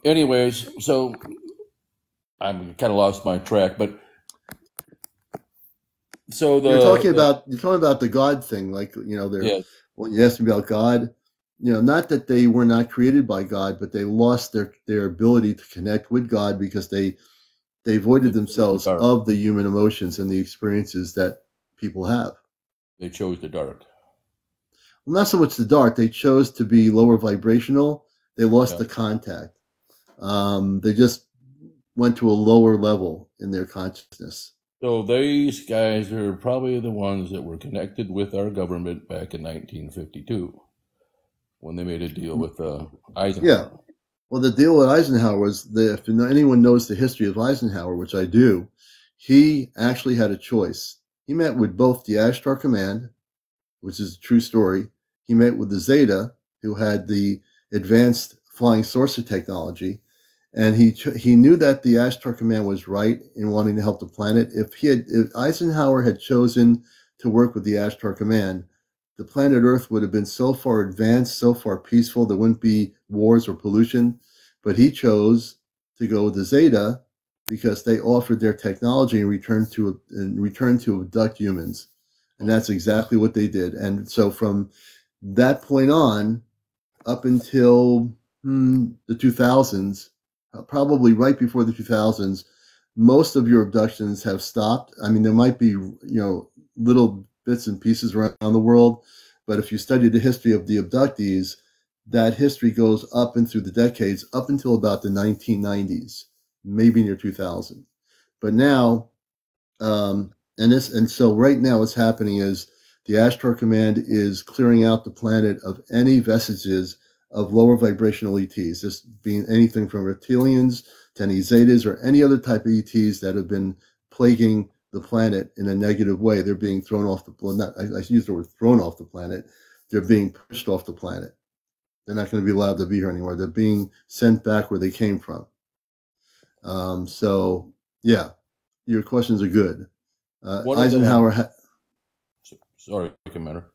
Anyways, so I'm kind of lost my track, but so you're talking about the God thing, like when you asked me about God, not that they were not created by God, but they lost their ability to connect with God because they voided themselves of the human emotions and the experiences that people have. They chose the dark. not so much the dark. They chose to be lower vibrational. They lost Yeah. the contact. They just went to a lower level in their consciousness. So these guys are probably the ones that were connected with our government back in 1952 when they made a deal with Eisenhower. Yeah. Well, the deal with Eisenhower was that if anyone knows the history of Eisenhower, which I do, he actually had a choice. He met with both the Ashtar Command, which is a true story. He met with the Zeta, who had the advanced flying saucer technology, and he knew that the Ashtar Command was right in wanting to help the planet. If Eisenhower had chosen to work with the Ashtar Command, the planet Earth would have been so far advanced, so far peaceful, there wouldn't be wars or pollution. But he chose to go with the Zeta because they offered their technology in return to abduct humans. And that's exactly what they did. And so from that point on, up until the 2000s, probably right before the 2000s, most of your abductions have stopped. I mean, there might be, little bits and pieces around the world, but if you study the history of the abductees, that history goes up and through the decades, up until about the 1990s, maybe near 2000. But now, so right now what's happening is the Ashtar Command is clearing out the planet of any vestiges of lower vibrational ETs, this being anything from reptilians to any Zetas or any other type of ETs that have been plaguing the planet in a negative way. They're being thrown off the planet. I use the word thrown off the planet. They're being pushed off the planet. They're not going to be allowed to be here anymore. They're being sent back where they came from. So, yeah, your questions are good. Eisenhower. Sorry, Commander.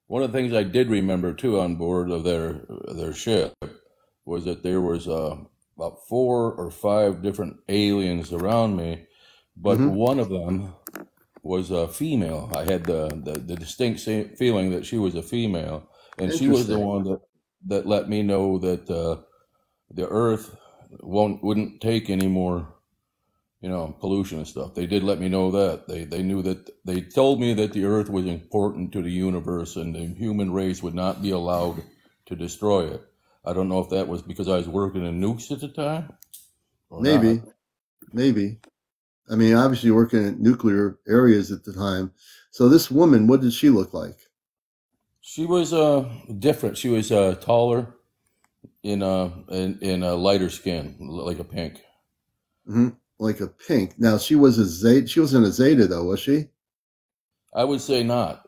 One of the things I did remember too on board of their ship was that there was about 4 or 5 different aliens around me, but one of them was a female. I had the distinct feeling that she was a female, and she was the one that let me know that the Earth wouldn't take any more, pollution and stuff. They did let me know that. They knew that. They told me that the Earth was important to the universe and the human race would not be allowed to destroy it. I don't know if that was because I was working in nukes at the time. Maybe. I mean, obviously working in nuclear areas at the time. So this woman, what did she look like? She was different. She was taller, in a lighter skin, like a pink. Like a pink. Now she was a Zeta. She wasn't a Zeta though, was she? I would say not.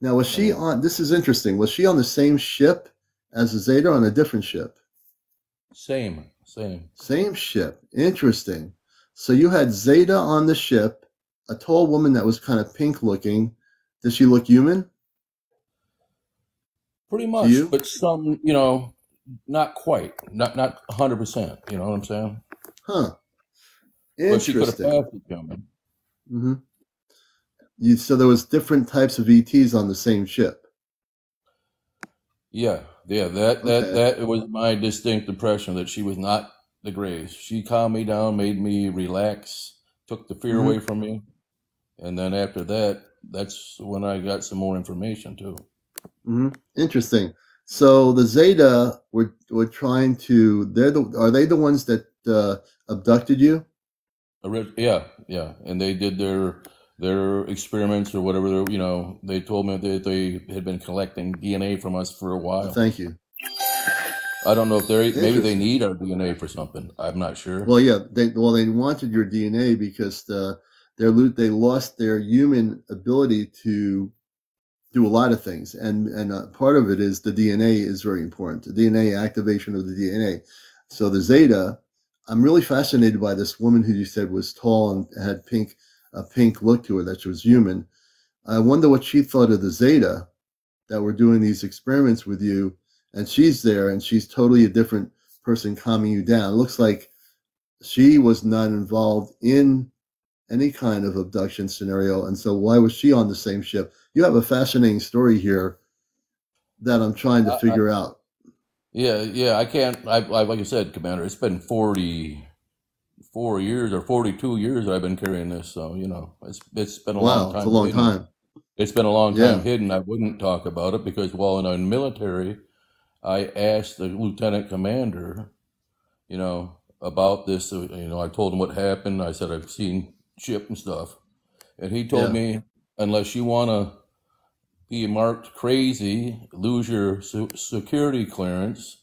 Now was she on? This is interesting. Was she on the same ship as a Zeta or on a different ship? Same ship. Interesting. So you had Zeta on the ship, a tall woman that was kind of pink looking. Did she look human? Pretty much, but some, not quite, not 100%. You know what I'm saying? Huh. Interesting. But she could have passed it coming. So there was different types of ETs on the same ship. Yeah. That was my distinct impression that she was not the Greys. She calmed me down, made me relax, took the fear away from me, and then after that, that's when I got some more information too. Interesting. So the Zeta were trying to. Are they the ones that abducted you? Yeah, and they did their experiments or whatever. They told me that they had been collecting DNA from us for a while. Thank you. I don't know if maybe they need our DNA for something. I'm not sure. Well, yeah, they wanted your DNA because they lost their human ability to do a lot of things, and part of it is the DNA is very important. The DNA activation of the DNA. So the Zeta, I'm really fascinated by this woman who you said was tall and had a pink look to her, that she was human. I wonder what she thought of the Zeta that were doing these experiments with you, and she's there and she's totally a different person calming you down. It looks like she was not involved in any kind of abduction scenario, and so why was she on the same ship? You have a fascinating story here that I'm trying to figure out. Yeah, I can't. Like I said, Commander, it's been 44 years or 42 years that I've been carrying this, so it's been a long time. It's a long time. It's been a long time Yeah, hidden. I wouldn't talk about it because while in the military, I asked the lieutenant commander, about this. I told him what happened. I said I've seen ship and stuff, and he told yeah, me unless you want to be marked crazy, lose your security clearance,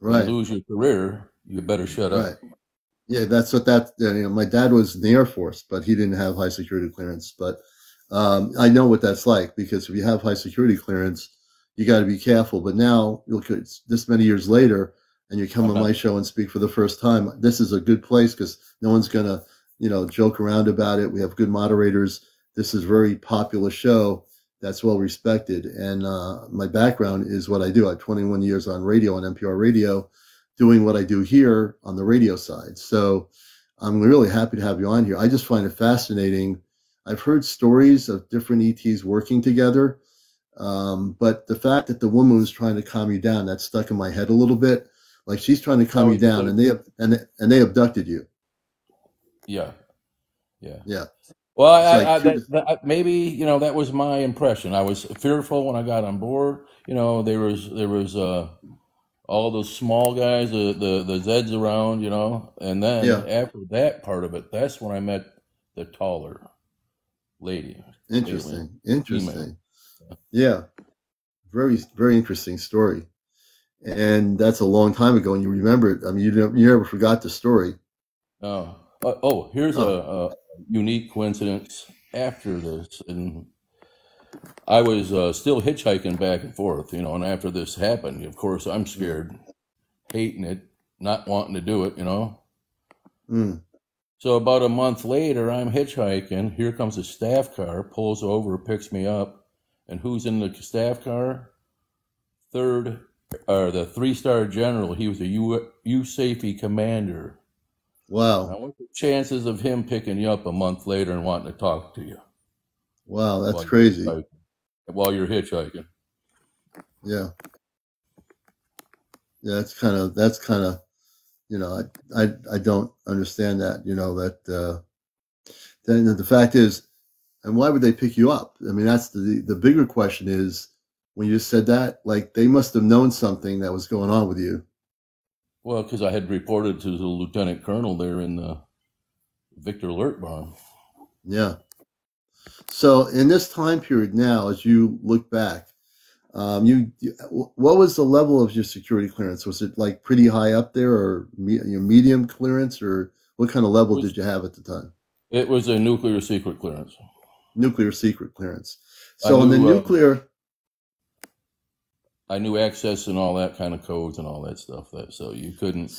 and right, lose your career, you better shut right. up. Yeah, that's what that. My dad was in the Air Force, but he didn't have high security clearance. But I know what that's like because if you have high security clearance, you got to be careful. But now, look, it's this many years later, and you come on my show and speak for the first time. This is a good place because no one's gonna, joke around about it. We have good moderators. This is a very popular show that's well respected. And my background is what I do. I have 21 years on radio, on NPR radio, doing what I do here on the radio side. So I'm really happy to have you on here. I just find it fascinating. I've heard stories of different ETs working together, but the fact that the woman was trying to calm you down, that stuck in my head a little bit. Like she's trying to I calm you was, down, and they abducted you. yeah, yeah. Yeah, Well, it's like maybe that was my impression. I was fearful when I got on board. There was all those small guys, the Zeds around, and then yeah, after that part of it, that's when I met the taller lady, alien, interesting, female. interesting. Yeah, very very interesting story. And that's a long time ago, and you remember it. I mean, you never forgot the story. Here's Oh, a unique coincidence after this, and I was still hitchhiking back and forth, and after this happened, of course, I'm scared, hating it, not wanting to do it. mm, So about a month later, I'm hitchhiking. Here comes a staff car, pulls over, picks me up, and who's in the staff car? The 3-star general. He was a USAFE commander. wow, Now, what's the chances of him picking you up a month later and wanting to talk to you wow, that's while you're crazy. hitchhiking? While you're hitchhiking. Yeah, yeah, that's kind of I don't understand that. Then the fact is, and why would they pick you up? I mean, that's the bigger question is when you just said that, like they must have known something that was going on with you. Well, because I had reported to the lieutenant colonel there in the Victor Alert barn. Yeah. So in this time period now, as you look back, what was the level of your security clearance? Was it like pretty high up there, or medium clearance, or what kind of It level was did you have at the time? it was a nuclear secret clearance. Nuclear secret clearance. I So in the knew nuclear, I knew access and all that kind of codes and all that stuff. So you couldn't.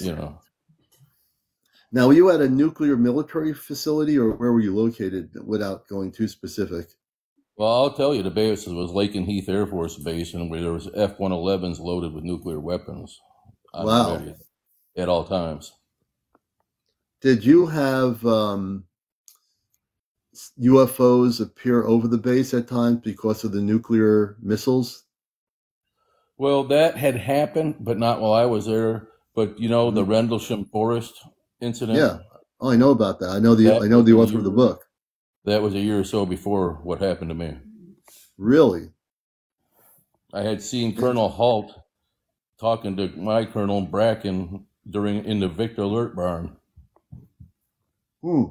now were you at a nuclear military facility, or where were you located? Without going too specific. Well, I'll tell you, the base was Lake and Heath Air Force Base, and where there was F-111s loaded with nuclear weapons on the Wow. ready at all times. Did you have UFOs appear over the base at times because of the nuclear missiles? Well, that had happened, but not while I was there. But the Mhm. Rendlesham Forest incident, Yeah. Oh, I know about that. that I know was the a author of the year. book. That was a year or so before what happened to me. Really? I had seen Colonel Halt talking to my Colonel Bracken in the Victor Alert barn. Hmm.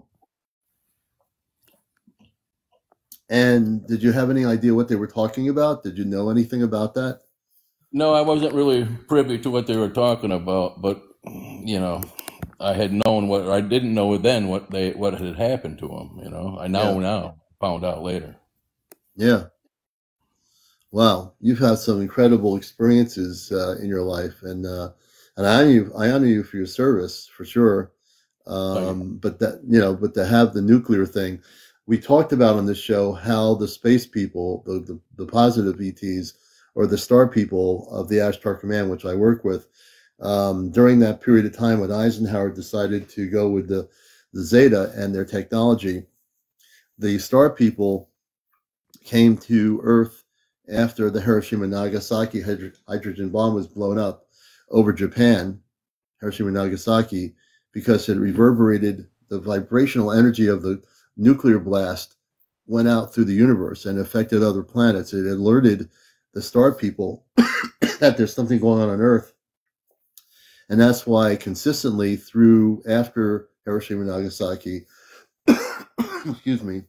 And did you have any idea what they were talking about? Did you know anything about that? No, I wasn't really privy to what they were talking about, but I had known what I didn't know then what had happened to them. I Yeah. now found out later. Yeah. Wow. You've had some incredible experiences in your life, and I honor you for your service for sure. Thank you. But to have the nuclear thing, we talked about on this show how the space people, the positive ETs, or the star people of the Ashtar Command, which I work with, during that period of time when Eisenhower decided to go with the Zeta and their technology, the star people came to Earth after the Hiroshima and Nagasaki hydrogen bomb was blown up over Japan, Hiroshima and Nagasaki, because it reverberated the vibrational energy of the nuclear blast went out through the universe and affected other planets. It alerted the star people that there's something going on Earth. And that's why consistently through after Hiroshima and Nagasaki, excuse me,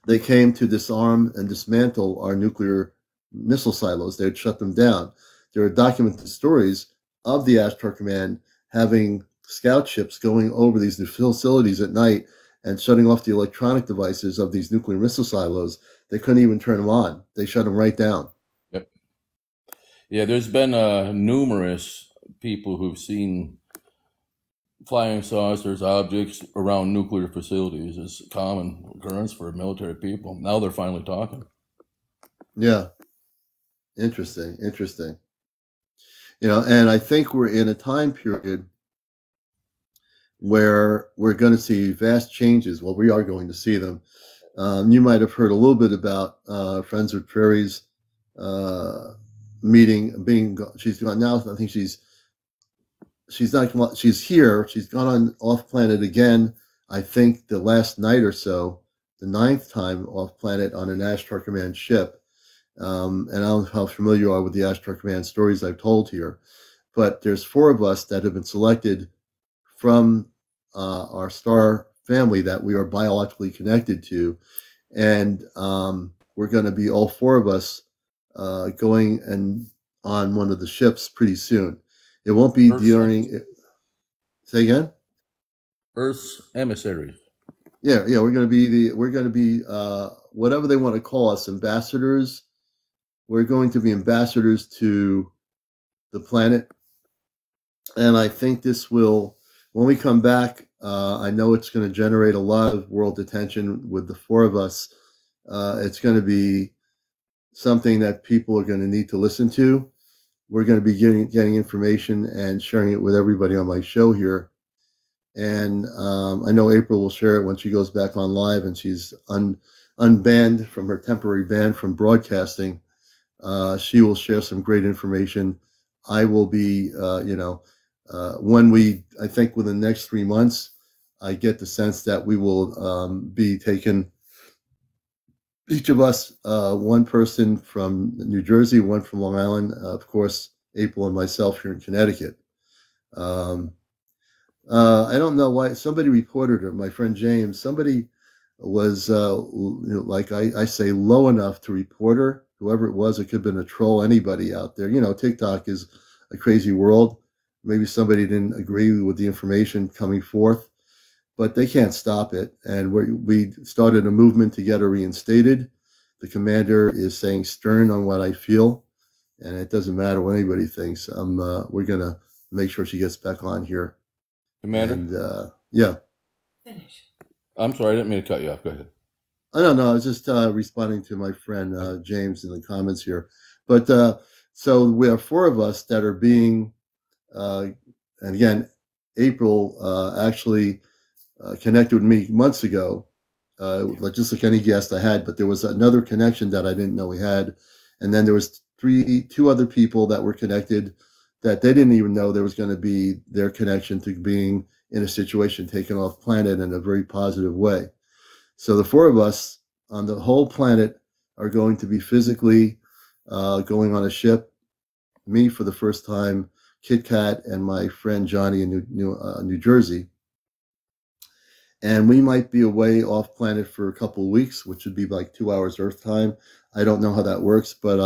they came to disarm and dismantle our nuclear missile silos. They'd shut them down. There are documented stories of the Ashtar Command having scout ships going over these facilities at night and shutting off the electronic devices of these nuclear missile silos. They couldn't even turn them on. They shut them right down. Yep. Yeah, there's been numerous people who've seen flying saucers, objects around nuclear facilities. It's a common occurrence for military people. Now they're finally talking. Yeah. Interesting. And I think we're in a time period where we're going to see vast changes. Well, we are going to see them. You might have heard a little bit about Friends with Prairie's meeting. She's gone now. I think she's here. She's gone on off planet again. I think the last night or so, the 9th time off planet on an Ashtar Command ship. And I don't know how familiar you are with the Ashtar Command stories I've told here, but there's 4 of us that have been selected from our star family that we are biologically connected to, and we're going to be all 4 of us going and on one of the ships pretty soon. It won't be during. Say again. Earth's emissaries. Yeah. We're going to be whatever they want to call us, ambassadors. We're going to be ambassadors to the planet, and I think this will, when we come back, I know it's going to generate a lot of world attention with the 4 of us. It's going to be something that people are going to need to listen to. We're going to be getting information and sharing it with everybody on my show here. And I know April will share it when she goes back on live and she's unbanned from her temporary ban from broadcasting. She will share some great information. I will be, I think within the next 3 months, I get the sense that we will be taking, each of us, one person from New Jersey, one from Long Island, of course, April and myself here in Connecticut. I don't know why somebody reported her, my friend James, somebody was like I say, low enough to report her. Whoever it was, it could have been a troll, anybody out there. TikTok is a crazy world. Maybe somebody didn't agree with the information coming forth, but they can't stop it. And we started a movement to get her reinstated. The commander is saying stern on what I feel, and it doesn't matter what anybody thinks. We're going to make sure she gets back on here. Commander? And, yeah. Finish. I'm sorry, I didn't mean to cut you off. Go ahead. I don't know. I was just responding to my friend James in the comments here. But so we have 4 of us that are being, and again, April actually connected with me months ago, just like any guest I had, but there was another connection that I didn't know we had. And then there was 2 other people that were connected that they didn't even know there was going to be their connection to being in a situation taken off planet in a very positive way. So the 4 of us on the whole planet are going to be physically going on a ship. Me for the first time, Kit Kat, and my friend Johnny in New Jersey. And we might be away off planet for a couple of weeks, which would be like 2 hours Earth time. I don't know how that works, but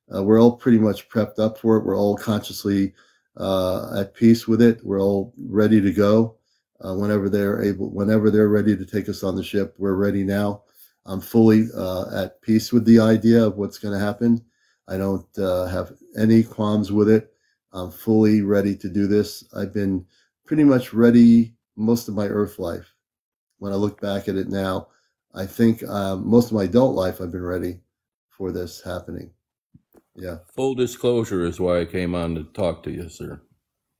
we're all pretty much prepped up for it. We're all consciously at peace with it. We're all ready to go. Whenever they're ready to take us on the ship, we're ready now. I'm fully at peace with the idea of what's going to happen. I don't have any qualms with it. I'm fully ready to do this. I've been pretty much ready most of my Earth life. When I look back at it now, I think most of my adult life I've been ready for this happening. Yeah. Full disclosure is why I came on to talk to you, sir.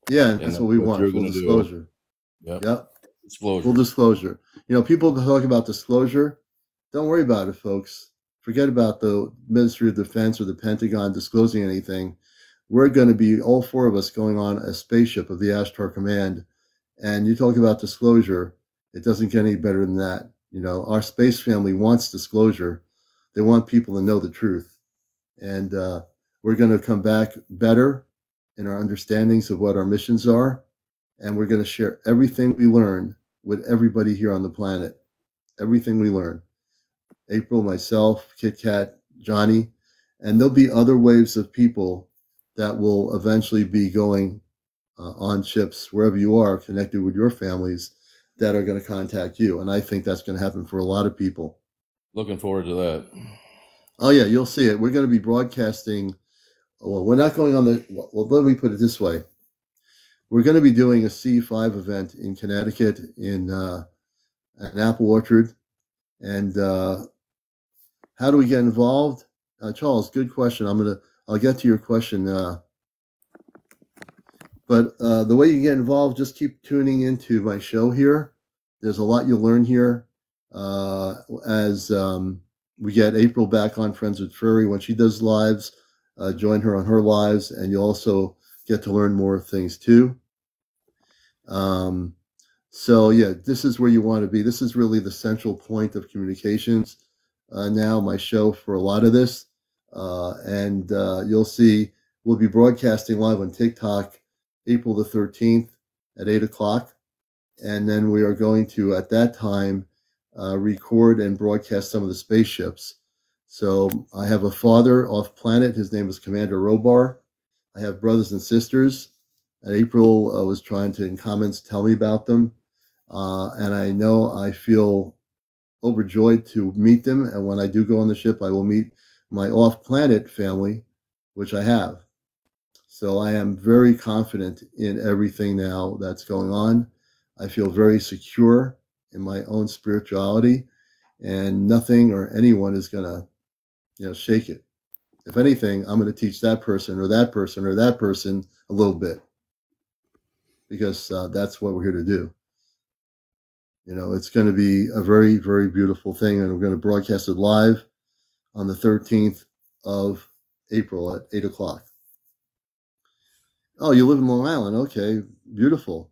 Yeah, and that's what we want, full disclosure. Yep. Disclosure. Full disclosure. People talk about disclosure. Don't worry about it, folks. Forget about the Ministry of Defense or the Pentagon disclosing anything. We're going to be, all 4 of us, going on a spaceship of the Ashtar Command. And you talk about disclosure, it doesn't get any better than that. You know, our space family wants disclosure. They want people to know the truth. And we're going to come back better in our understandings of what our missions are. And we're going to share everything we learn with everybody here on the planet. Everything we learn. April, myself, Kit Kat, Johnny, and there'll be other waves of people that will eventually be going on ships wherever you are, connected with your families, that are going to contact you. And I think that's going to happen for a lot of people. Looking forward to that. Oh yeah, you'll see it. We're going to be broadcasting. Well, we're not going on the. Well, let me put it this way. We're going to be doing a C5 event in Connecticut in an apple orchard. And how do we get involved? Charles, good question. I'll get to your question. But the way you get involved, just keep tuning into my show here. There's a lot you'll learn here as we get April back on Friends with Furry when she does lives. Join her on her lives, and you'll also get to learn more things too. So yeah, this is where you want to be. This is really the central point of communications now, my show for a lot of this. And you'll see we'll be broadcasting live on TikTok April the 13th at 8 o'clock. And then we are going to, at that time, record and broadcast some of the spaceships. So I have a father off planet. His name is CmdrAleon. I have brothers and sisters. And April was trying to, in comments, tell me about them. And I know I feel overjoyed to meet them. And when I do go on the ship, I will meet my off-planet family, which I have. So I am very confident in everything now that's going on. I feel very secure in my own spirituality, and nothing or anyone is going to, shake it. If anything, I'm going to teach that person or that person or that person a little bit, because that's what we're here to do. It's going to be a very, very beautiful thing, and we're going to broadcast it live on the 13th of April at 8 o'clock. Oh, you live in Long Island. Okay, beautiful.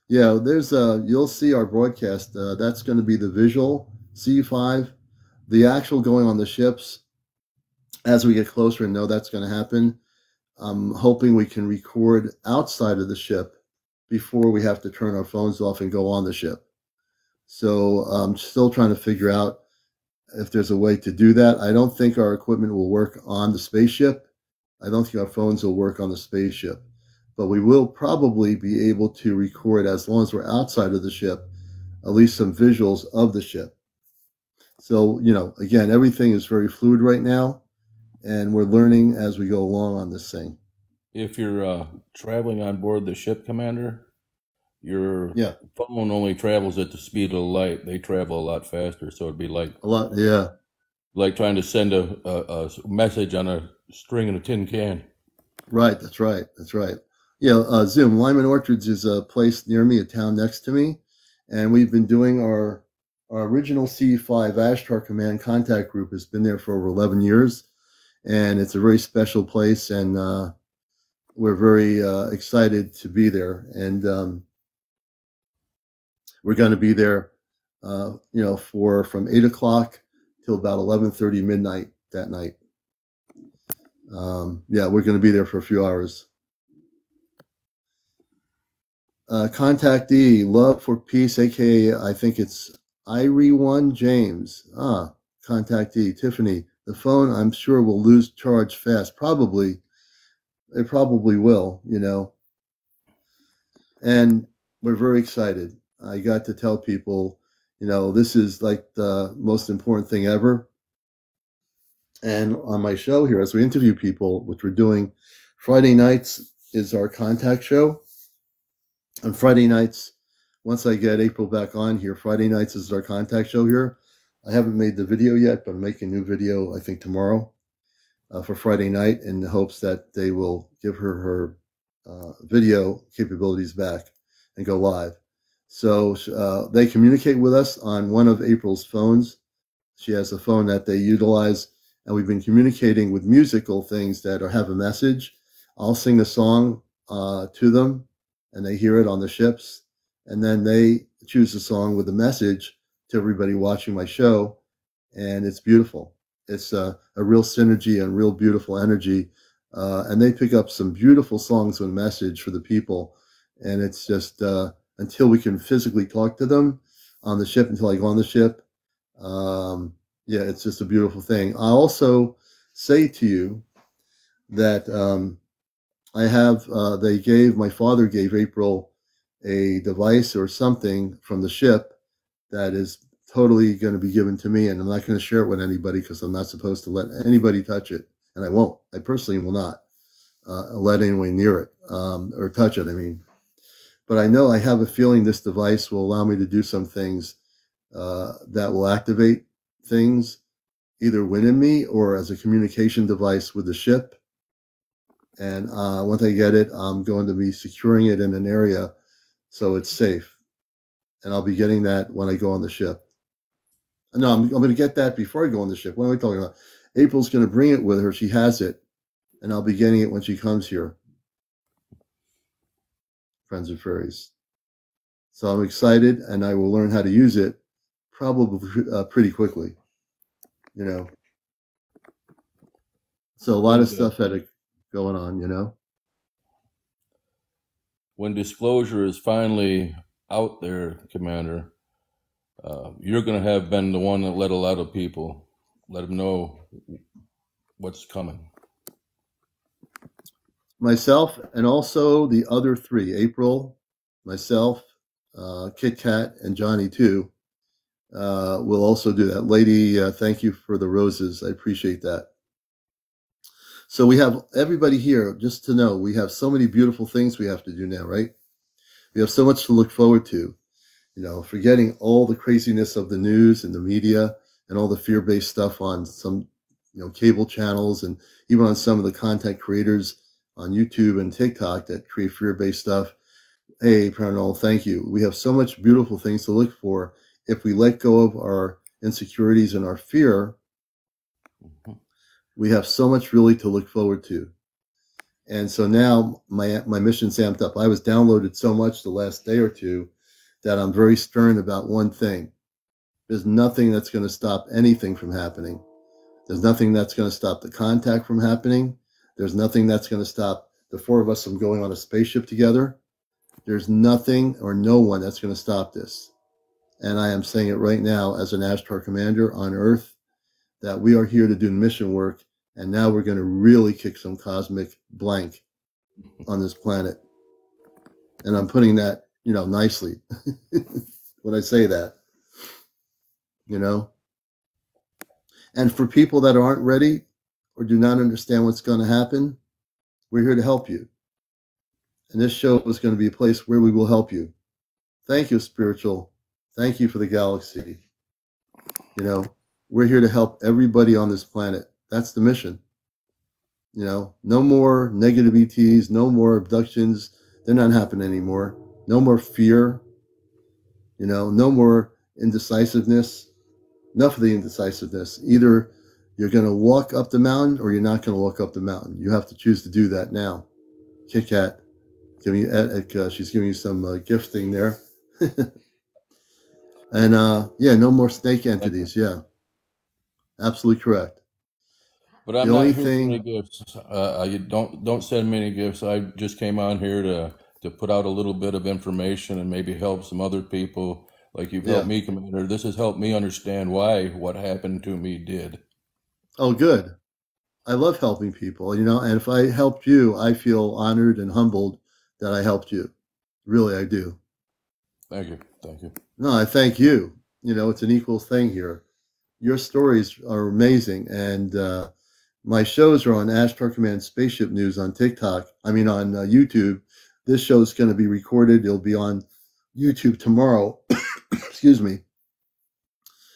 Yeah, there's you'll see our broadcast. That's going to be the visual C5. The actual going on the ships, as we get closer and know that's going to happen, I'm hoping we can record outside of the ship before we have to turn our phones off and go on the ship. So I'm still trying to figure out if there's a way to do that. I don't think our equipment will work on the spaceship. I don't think our phones will work on the spaceship. But we will probably be able to record, as long as we're outside of the ship, at least some visuals of the ship. So, again, everything is very fluid right now, and we're learning as we go along on this thing. If you're traveling on board the ship, Commander, your phone only travels at the speed of light. They travel a lot faster, so it'd be like like trying to send a message on a string in a tin can. Right, that's right. Yeah, Zoom. Lyman Orchards is a place near me, a town next to me, and we've been doing our original C5 Ashtar Command contact group has been there for over 11 years, and it's a very special place, and we're very excited to be there, and we're going to be there, from 8 o'clock till about 11:30 midnight that night. We're going to be there for a few hours. Contactee, Love for Peace, aka I think it's Irie1 James. Contactee, Tiffany. The phone, I'm sure, will lose charge fast. Probably. It probably will, And we're very excited. I got to tell people, this is like the most important thing ever. And on my show here, as we interview people, which we're doing, Friday nights is our contact show. On Friday nights, once I get April back on here, Friday nights is our contact show here. I haven't made the video yet, but I'm making a new video, I think, tomorrow for Friday night, in the hopes that they will give her video capabilities back and go live. So they communicate with us on one of April's phones. She has a phone that they utilize, and we've been communicating with musical things that have a message. I'll sing the song to them, and they hear it on the ships, and then they choose a song with a message to everybody watching my show, and it's beautiful. It's a real synergy and real beautiful energy, and they pick up some beautiful songs with a message for the people. And it's just until we can physically talk to them on the ship, until I go on the ship, yeah, it's just a beautiful thing. I also say to you that I have, my father gave April a device or something from the ship that is totally going to be given to me, and I'm not going to share it with anybody because I'm not supposed to let anybody touch it, and I won't. I personally will not let anyone near it or touch it. I mean, but I know I have a feeling this device will allow me to do some things that will activate things either within me or as a communication device with the ship. And once I get it, I'm going to be securing it in an area so it's safe. And I'll be getting that when I go on the ship. No, I'm going to get that before I go on the ship. What am I talking about? April's going to bring it with her. She has it. And I'll be getting it when she comes here. Friends of Fairies. So I'm excited, and I will learn how to use it probably pretty quickly. You know. So a lot of stuff had going on, you know. When disclosure is finally out there, Commander, you're going to have been the one that let a lot of people let them know what's coming. Myself and also the other three, April, myself, Kit Kat, and Johnny too, will also do that. Lady, thank you for the roses. I appreciate that. So we have everybody here, just to know, we have so many beautiful things we have to do now, right? We have so much to look forward to, you know, forgetting all the craziness of the news and the media and all the fear-based stuff on some, you know, cable channels and even on some of the content creators on YouTube and TikTok that create fear-based stuff. Hey, Paranormal, thank you. We have so much beautiful things to look for. If we let go of our insecurities and our fear, we have so much really to look forward to. And so now my mission's amped up. I was downloaded so much the last day or two that I'm very stern about one thing. There's nothing that's going to stop anything from happening. There's nothing that's going to stop the contact from happening. There's nothing that's going to stop the four of us from going on a spaceship together. There's nothing or no one that's going to stop this. And I am saying it right now as an Ashtar commander on Earth, that we are here to do mission work. And now we're going to really kick some cosmic blank on this planet. And I'm putting that, you know, nicely when I say that, you know. And for people that aren't ready or do not understand what's going to happen, we're here to help you. And this show is going to be a place where we will help you. Thank you, Spiritual. Thank you for the galaxy. You know, we're here to help everybody on this planet. That's the mission. You know, no more negative ETs, no more abductions. They're not happening anymore. No more fear. You know, no more indecisiveness. Enough of the indecisiveness. Either you're going to walk up the mountain or you're not going to walk up the mountain. You have to choose to do that now. Kit Kat, she's giving you some gifting there. And yeah, no more snake entities. Yeah, absolutely correct. But I'm not here for any gifts. Don't send me any gifts. I just came on here to put out a little bit of information and maybe help some other people, like you've helped me, Commander. This has helped me understand why what happened to me did. Oh, good. I love helping people, you know, and if I helped you, I feel honored and humbled that I helped you. Really, I do. Thank you. Thank you. No, I thank you. You know, it's an equal thing here. Your stories are amazing, and my shows are on Ashtar Command Spaceship News on TikTok. I mean, on YouTube. This show is going to be recorded. It'll be on YouTube tomorrow. Excuse me.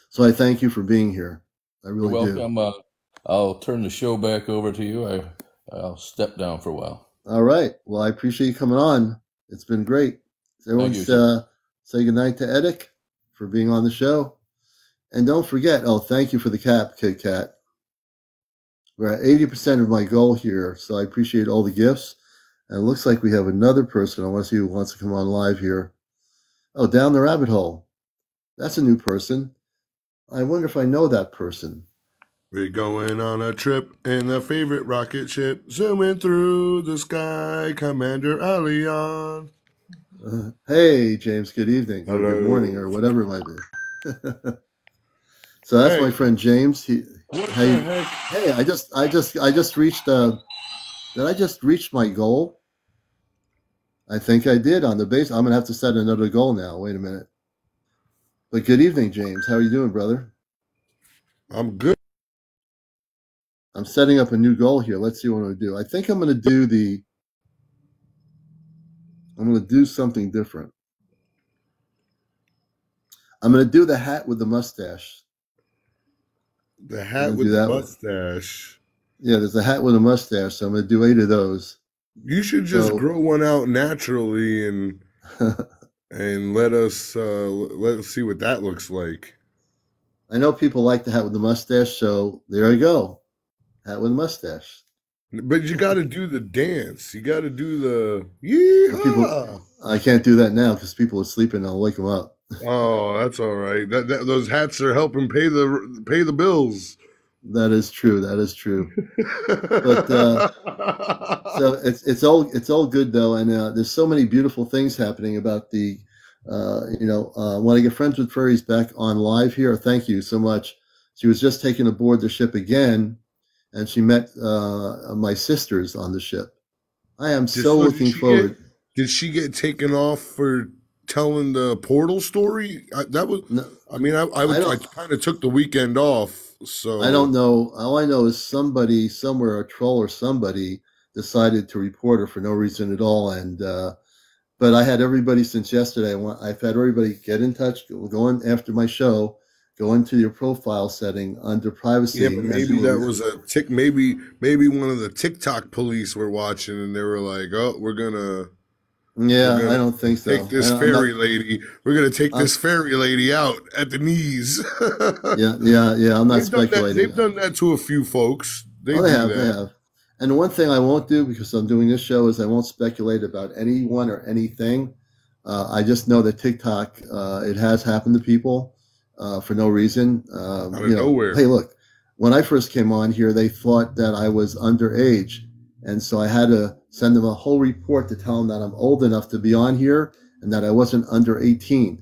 So I thank you for being here. I really do. You're welcome. I'll turn the show back over to you. I'll step down for a while. All right. Well, I appreciate you coming on. It's been great. Everyone say goodnight to Edic for being on the show. And don't forget, thank you for the cap, Kit Kat. We're at 80% of my goal here, so I appreciate all the gifts. And it looks like we have another person. I want to see who wants to come on live here. Oh, down the rabbit hole. That's a new person. I wonder if I know that person. We're going on a trip in the favorite rocket ship, zooming through the sky, CmdrAleon. Hey, James, good evening or good morning or Hello. whatever it might be. So that's my Hey, friend James. what the Hey, heck? hey, I just reached. Did I just reach my goal? I think I did on the base. I'm gonna have to set another goal now. Wait a minute. But good evening, James. How are you doing, brother? I'm good. I'm setting up a new goal here. Let's see what I'm gonna do. I think I'm gonna do I'm gonna do something different. I'm gonna do the hat with the mustache. The I'm hat gonna do with the that one. mustache. Yeah, there's a hat with a mustache, so I'm gonna do 8 of those. You should just So grow one out naturally and let us see what that looks like. I know people like the hat with the mustache, so there I go. Hat with a mustache. But you got to do the dance. You got to do the Well, people, yeehaw. I can't do that now because people are sleeping. I'll wake them up. Oh, that's all right. Those hats are helping pay the bills. That is true. That is true. But so it's all good though, and there's so many beautiful things happening about the, when I get friends with furries back on live here. Thank you so much. She was just taken aboard the ship again, and she met my sisters on the ship. I am so So looking forward. did she get taken off for telling the portal story? That was, No, I mean, I I don't. kind of took the weekend off, I don't so know. All I know is somebody somewhere, a troll or somebody, decided to report her for no reason at all. And but I had everybody since yesterday. I've had everybody get in touch, go in after my show, go into your profile setting under yeah, privacy, but and maybe do that was a tick. Maybe one of the TikTok police were watching, and they were like, "Oh, we're yeah, I gonna don't think take so. this I'm not. fairy lady. We're gonna take I'm, this fairy lady out at the knees." yeah. I'm not speculating. They've done that to a few folks. They Oh, do they that. have. And the one thing I won't do because I'm doing this show is I won't speculate about anyone or anything. I just know that TikTok, it has happened to people for no reason. Out of Hey, nowhere. look, when I first came on here, they thought that I was underage. And so I had to send them a whole report to tell them that I'm old enough to be on here and that I wasn't under 18.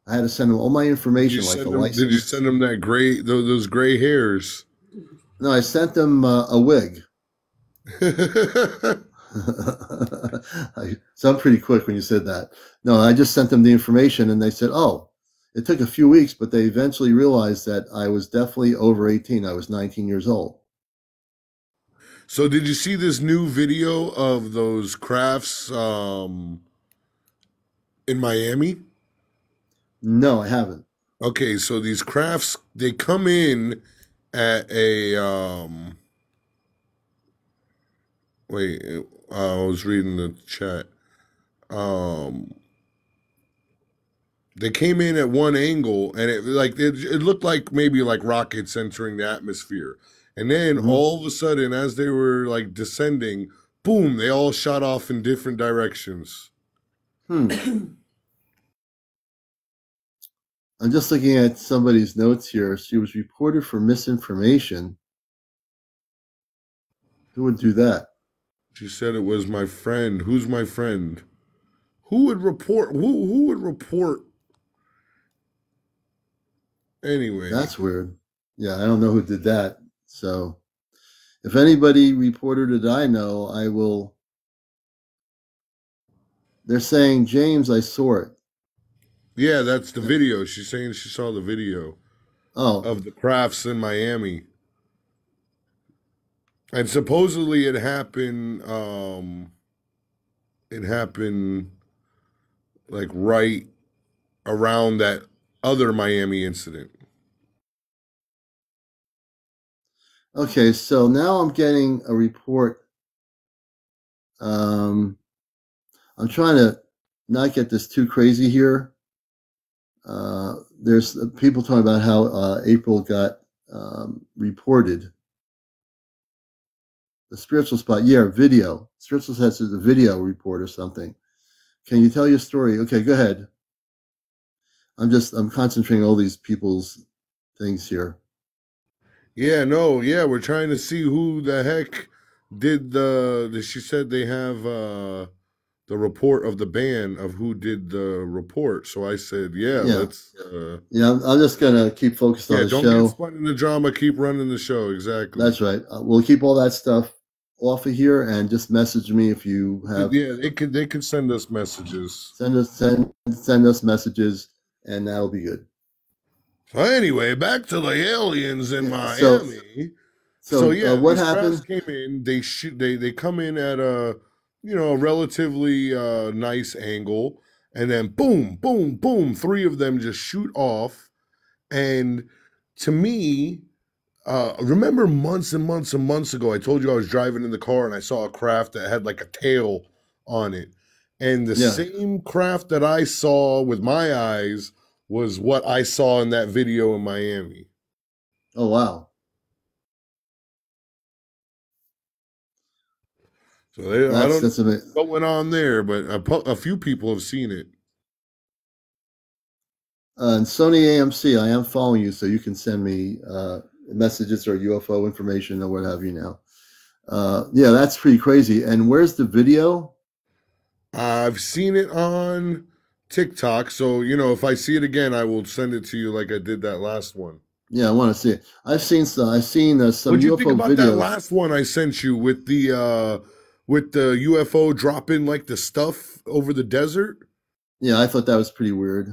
I had to send them all my information, like the Did you license. send them that those gray hairs? No, I sent them a wig. I sound pretty quick when you said that. No, I just sent them the information and they said, oh, it took a few weeks, but they eventually realized that I was definitely over 18. I was 19 years old. So did you see this new video of those crafts in Miami? No, I haven't. Okay, so these crafts they come in at a wait, I was reading the chat. Um they came in at one angle and it looked like maybe like rockets entering the atmosphere. And then Hmm. all of a sudden as they were like descending, boom, they all shot off in different directions. Hmm. I'm just looking at somebody's notes here. She was reported for misinformation. Who would do that? She said it was my friend. Who's my friend? Who would report anyway? That's weird. Yeah, I don't know who did that. So if anybody reported it, I know, I will. They're saying, James, I saw it. Yeah, that's the video. She's saying she saw the video Oh, of the crafts in Miami. And supposedly it happened like right around that other Miami incident. okay. So now I'm getting a report. Um, I'm trying to not get this too crazy here. There's people talking about how April got reported. The spiritual spot, yeah, video. Spiritual says there's a video report or something. Can you tell your story? Okay, go ahead. I'm concentrating all these people's things here. Yeah, no, yeah, we're trying to see who the heck did she said they have the report of the band of who did the report. So I said, yeah, Yeah. let's Yeah, I'm just gonna keep focused on yeah, the don't get show. spun in the drama, keep running the show. Exactly. That's right. We'll keep all that stuff off of here and just message me if you have. Yeah, they could send us messages. Send us messages, and that'll be good. So anyway, back to the aliens in Yeah, Miami. So yeah, what these crafts happened? came in. They come in at a a relatively nice angle, and then boom, boom, boom, three of them just shoot off. And to me, remember months and months and months ago, I told you I was driving in the car and I saw a craft that had like a tail on it, and the Yeah. same craft that I saw with my eyes was what I saw in that video in Miami. Oh wow. So I don't That's know amazing. what's going on there, but a few people have seen it. And Sony AMC, I am following you, so you can send me messages or UFO information or what have you now. Yeah, that's pretty crazy. And where's the video? I've seen it on TikTok, so if I see it again, I will send it to you like I did that last one. Yeah, I want to see it. I've seen some What'd you think UFO about videos. that last one I sent you with the UFO dropping like the stuff over the desert? Yeah, I thought that was pretty weird.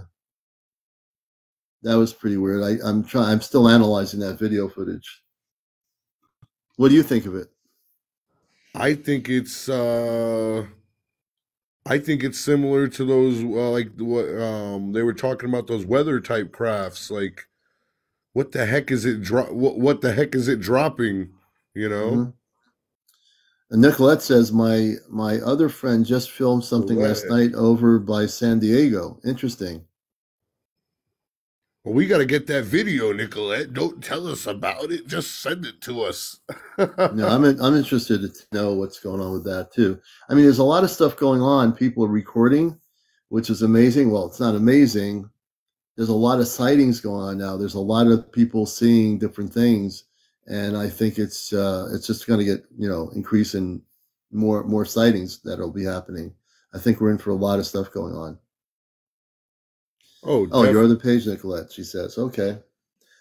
That was pretty weird. I'm still analyzing that video footage. What do you think of it? I think it's similar to those like what they were talking about, those weather type crafts. Like, what the heck is it what the heck is it dropping? Mm-hmm. And Nicolette says my other friend just filmed something last night over by San Diego. Interesting. Well, we got to get that video, Nicolette. Don't tell us about it. Just send it to us. No, I'm interested to know what's going on with that too. I mean, there's a lot of stuff going on. People are recording, which is amazing. Well, it's not amazing. There's a lot of sightings going on now. There's a lot of people seeing different things, and I think it's just going to get increase in more sightings that'll be happening. I think we're in for a lot of stuff going on. Oh, your other page, Nicolette, she says. Okay.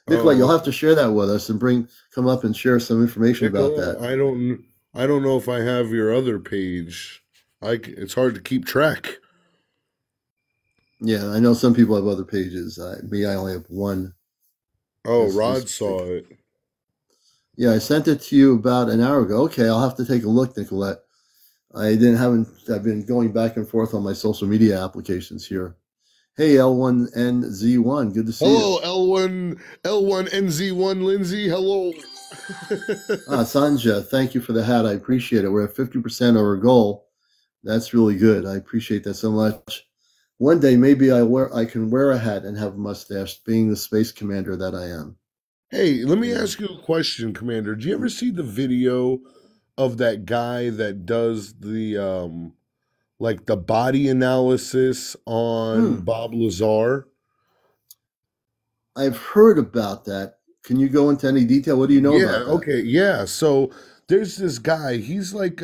Nicolette, you'll have to share that with us and come up and share some information about that. I don't know if I have your other page. It's hard to keep track. Yeah, I know some people have other pages. I only have one. Oh, Rod saw it. Yeah, I sent it to you about an hour ago. Okay, I'll have to take a look, Nicolette. I've been going back and forth on my social media applications here. Hey, L1NZ1, good to see you. Hello, L1NZ1, Lindsay. Hello. Sanja, thank you for the hat. I appreciate it. We're at 50% of our goal. That's really good. I appreciate that so much. One day, maybe I can wear a hat and have a mustache, being the space commander that I am. Hey, let me ask you a question, Commander. Do you ever see the video of that guy that does the like the body analysis on Bob Lazar? I've heard about that. Can you go into any detail? What do you know about that? Okay, yeah. So there's this guy. He's like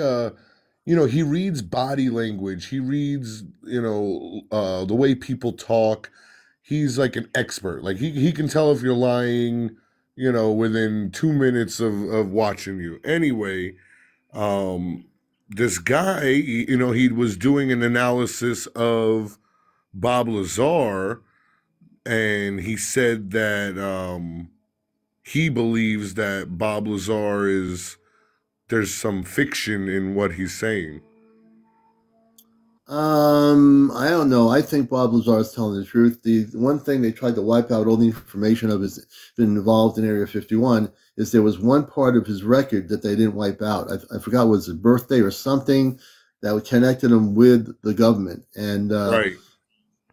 he reads body language. He reads, the way people talk. He's like an expert. Like he can tell if you're lying, within 2 minutes of watching you. Anyway, this guy, he was doing an analysis of Bob Lazar, and he said that he believes that Bob Lazar there's some fiction in what he's saying. I don't know. I think Bob Lazar is telling the truth. The one thing they tried to wipe out all the information of has been involved in Area 51 is there was one part of his record that they didn't wipe out. I forgot, was it birthday or something that connected him with the government. And right.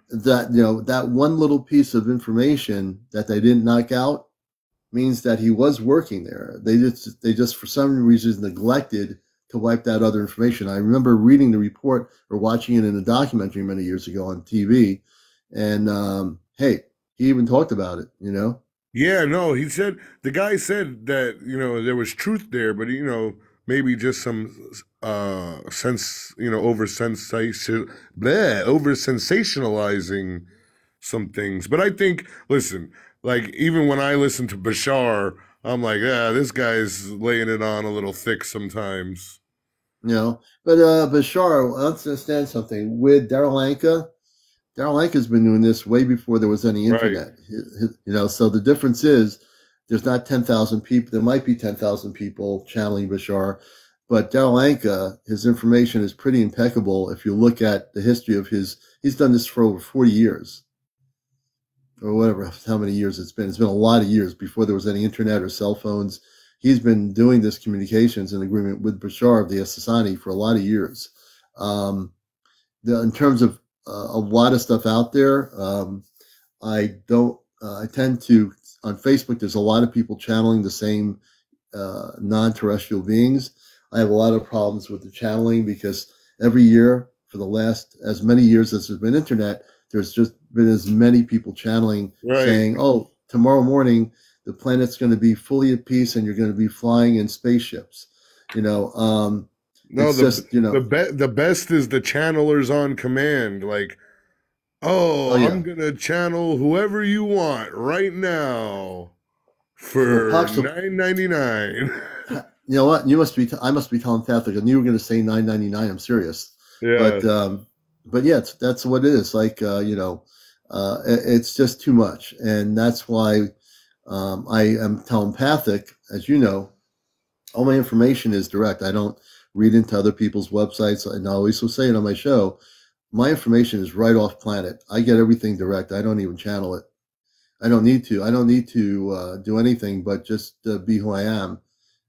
That one little piece of information that they didn't knock out means that he was working there. They just for some reason neglected to wipe that other information. I remember reading the report or watching it in a documentary many years ago on TV, and hey, he even talked about it, you know? Yeah, no, he said the guy said that, there was truth there, but maybe just some sense, over sensationalizing some things. But I think, listen, like even when I listen to Bashar, I'm like, yeah, this guy's laying it on a little thick sometimes. You know, but Bashar, let's understand something. With Daryl Anka's been doing this way before there was any Right. internet. So the difference is there's not 10,000 people. There might be 10,000 people channeling Bashar, but Daryl Anka, his information is pretty impeccable. If you look at the history of he's done this for over 40 years or whatever, how many years it's been. It's been a lot of years before there was any internet or cell phones. He's been doing this communications in agreement with Bashar of the Assasani for a lot of years. In terms of a lot of stuff out there, I don't. I tend to on Facebook. There's a lot of people channeling the same non-terrestrial beings. I have a lot of problems with the channeling because every year for the last as many years as there's been internet, there's just been as many people channeling Right. saying, "Oh, tomorrow morning the planet's going to be fully at peace and you're going to be flying in spaceships." You know, No, it's just the best is the channelers on command. Like, oh oh, yeah. I'm gonna channel whoever you want right now Well, for Pox, $9.99. you know what? I must be telling Catholic. I knew you were going to say 9.99. I'm serious, Yeah. but yeah, that's what it is. Like it's just too much, and that's why I am telepathic. As you know, all my information is direct. I don't read into other people's websites, and I always will say it on my show. My information is right off planet. I get everything direct. I don't even channel it. I don't need to. I don't need to do anything but just be who I am,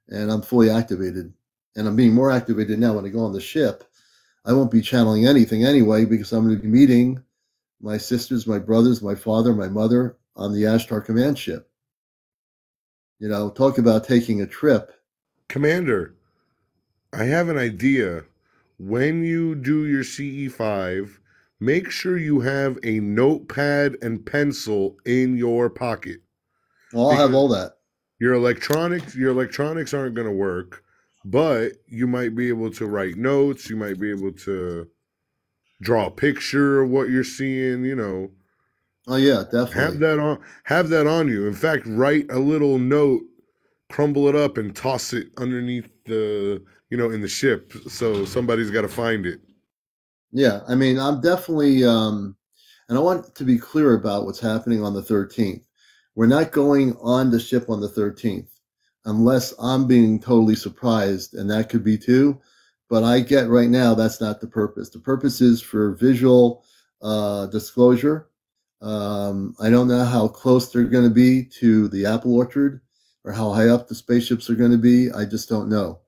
and I'm fully activated. And I'm being more activated now when I go on the ship. I won't be channeling anything anyway because I'm going to be meeting my sisters, my brothers, my father, my mother on the Ashtar command ship. Talk about taking a trip. Commander, I have an idea. When you do your CE5, make sure you have a notepad and pencil in your pocket Well, I'll have because all that. your electronics aren't going to work, but you might be able to write notes, you might be able to draw a picture of what you're seeing. Oh yeah, Have definitely. that on you. In fact, write a little note, crumble it up, and toss it underneath in the ship. So somebody's got to find it. Yeah, I mean, I'm definitely, and I want to be clear about what's happening on the 13th. We're not going on the ship on the 13th unless I'm being totally surprised, and that could be too. But I get right now that's not the purpose. The purpose is for visual disclosure. I don't know how close they're going to be to the apple orchard or how high up the spaceships are going to be. I just don't know.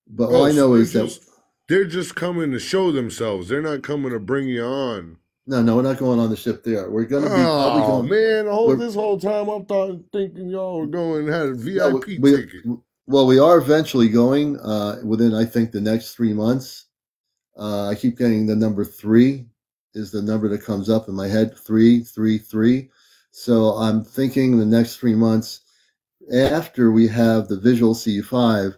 But all Oh, I so know they're is that just they're just coming to show themselves. They're not coming to bring you on. no, we're not going on the ship there. We're going to be probably Oh going. man, We're this whole time I'm thinking y'all were going and had a no, VIP we ticket. well, we are eventually going within I think the next 3 months. I keep getting the number three is the number that comes up in my head 333. So I'm thinking the next 3 months after we have the visual C5,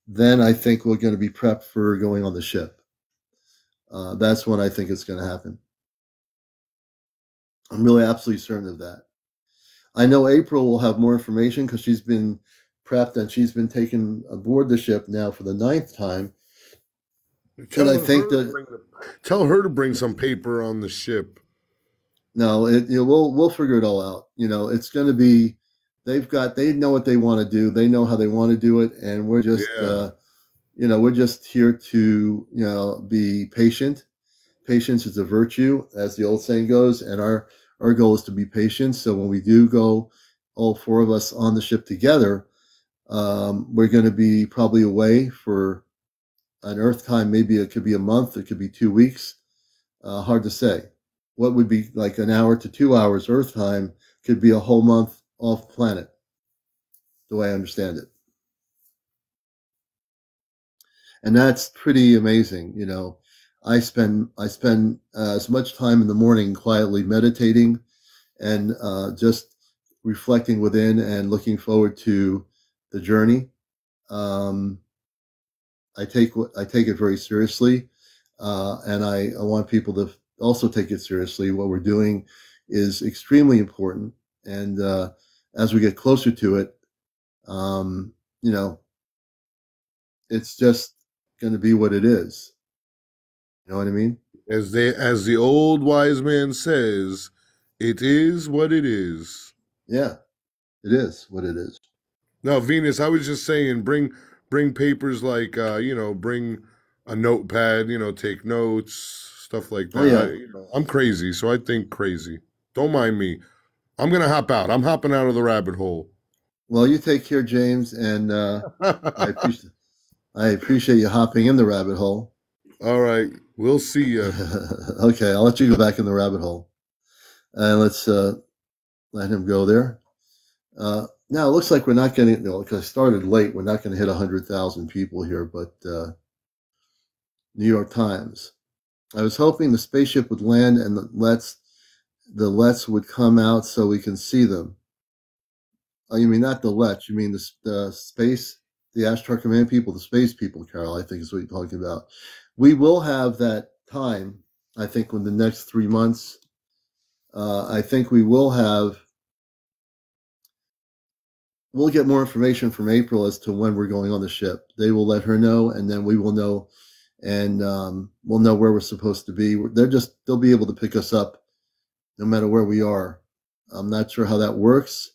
then I think we're going to be prepped for going on the ship. That's when I think it's going to happen. I'm really absolutely certain of that. I know April will have more information because she's been prepped and she's been taken aboard the ship now for the ninth time. And I Tell think her to that bring tell her to bring some paper on the ship. no, we'll figure it all out. It's going to be they know what they want to do. They know how they want to do it, and Yeah. we're just here to be patient. Patience is a virtue, as the old saying goes, and our goal is to be patient. So when we do go, all four of us on the ship together, we're going to be probably away for an Earth time. Maybe it could be a month, it could be 2 weeks. Hard to say. What would be like an hour to 2 hours Earth time could be a whole month off planet, the way I understand it. And that's pretty amazing. I spend as much time in the morning quietly meditating and just reflecting within and looking forward to the journey. I take it very seriously, and I want people to also take it seriously. What we're doing is extremely important, and as we get closer to it, you know, it's just going to be what it is. You know what I mean? As the old wise man says, it is what it is. Yeah, it is what it is. Now, Venus, I was just saying, bring papers like bring a notepad, take notes, stuff like Oh that. yeah. I'm crazy, so I think crazy. Don't mind me. I'm gonna hop out. I'm hopping out of the rabbit hole. Well, you take care, James, and I appreciate I appreciate you hopping in the rabbit hole. All right, we'll see you. Okay, I'll let you go back in the rabbit hole, and let's let him go there. Now it looks like we're not getting, because I started late, we're not going to hit 100,000 people here, but New York Times. I was hoping the spaceship would land and the lets would come out so we can see them. Oh, you mean not the lets, you mean the space, the Ashtar Command people, the space people, Carol, I think is what you're talking about. We will have that time, I think, in the next 3 months. I think we'll get more information from April as to when we're going on the ship. They will let her know, and then we will know, and we'll know where we're supposed to be. They'll be able to pick us up no matter where we are. I'm not sure how that works,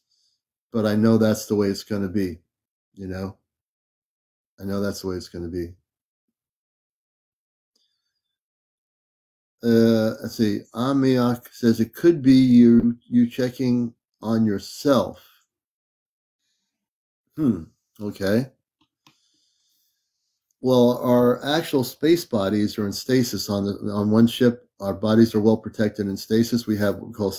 but I know that's the way it's going to be. I know that's the way it's going to be. Let's see. Amiak says it could be you checking on yourself. Okay. Well, our actual space bodies are in stasis on one ship. Our bodies are well protected in stasis. We have what we call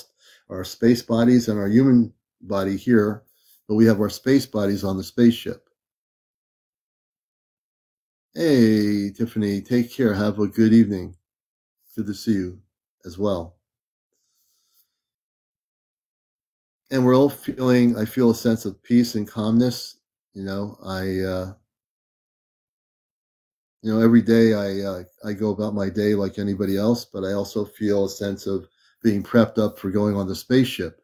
our space bodies and our human body here, but we have our space bodies on the spaceship. Hey, Tiffany, take care. Have a good evening. Good to see you as well. And we're all I feel a sense of peace and calmness. Every day I go about my day like anybody else, but I also feel a sense of being prepped up for going on the spaceship,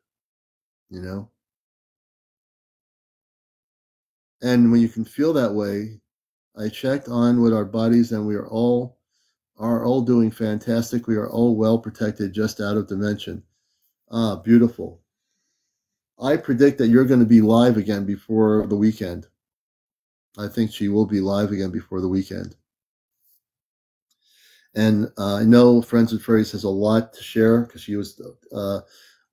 And when you can feel that way, I checked on with our bodies, and we are all doing fantastic. We are all well protected, just out of dimension. Beautiful. I predict that you're going to be live again before the weekend. I think she will be live again before the weekend. And I know Friends with Furries has a lot to share, because she was.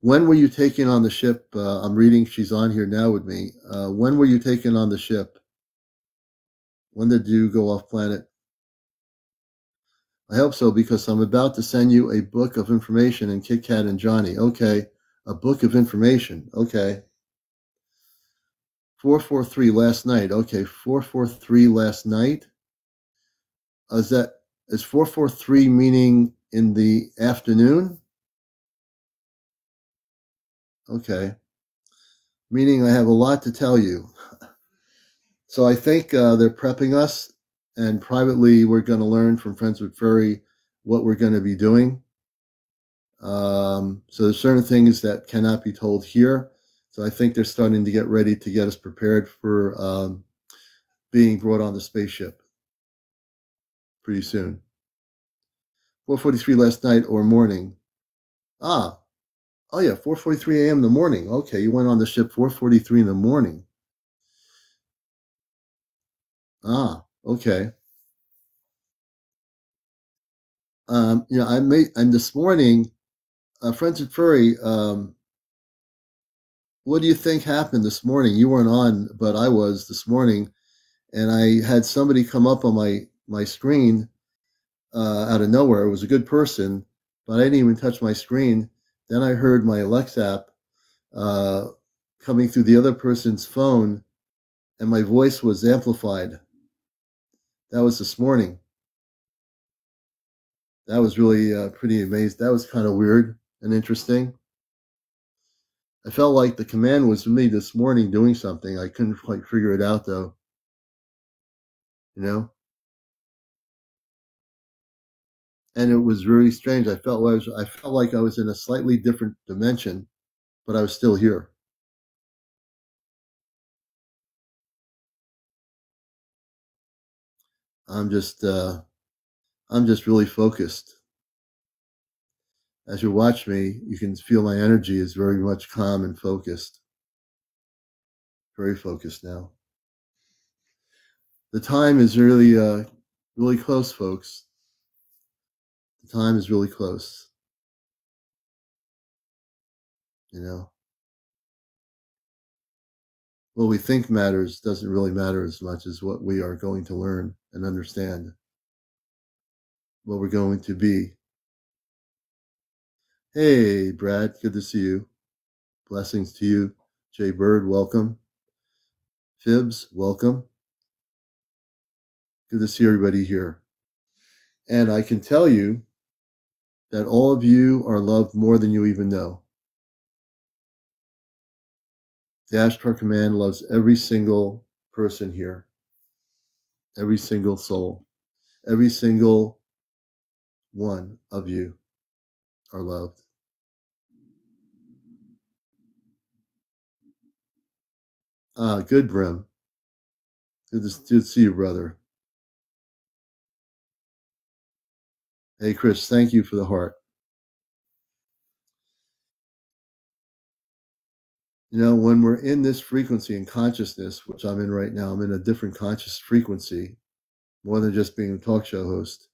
When were you taken on the ship? I'm reading. She's on here now with me. When were you taken on the ship? When did you go off planet? I hope so, because I'm about to send you a book of information in Kit Kat and Johnny. Okay, a book of information. Okay. 443 last night. Okay, 443 last night. Is 443 meaning in the afternoon? Okay. Meaning I have a lot to tell you. So I think they're prepping us, and privately we're going to learn from Friends with Furry what we're going to be doing. So there's certain things that cannot be told here. So I think they're starting to get ready to get us prepared for being brought on the spaceship pretty soon. 4:43 last night or morning. Oh yeah, 4:43 a.m. in the morning. Okay, you went on the ship 4:43 in the morning. Okay. And this morning, Friends with Furry, what do you think happened this morning? You weren't on, but I was this morning, and I had somebody come up on my screen out of nowhere. It was a good person, but I didn't even touch my screen. Then I heard my Alexa app coming through the other person's phone, and my voice was amplified. That was this morning. That was really pretty amazing. That was kind of weird and interesting. I felt like the command was me this morning doing something. I couldn't quite figure it out though. You know? And it was really strange. I felt like I was in a slightly different dimension, but I was still here. I'm just really focused. As you watch me, you can feel my energy is very much calm and focused. Very focused now. The time is really, really close, folks. The time is really close. You know, what we think matters doesn't really matter as much as what we are going to learn and understand. What we're going to be. Hey, Brad, good to see you. Blessings to you. Jay Bird, welcome. Fibs, welcome. Good to see everybody here. And I can tell you that all of you are loved more than you even know. The Ashtar Command loves every single person here, every single soul, every single one of you are loved. Good, Brim. Good to see you, brother. Hey, Chris, thank you for the heart. You know, when we're in this frequency and consciousness, which I'm in right now, I'm in a different conscious frequency, more than just being a talk show host.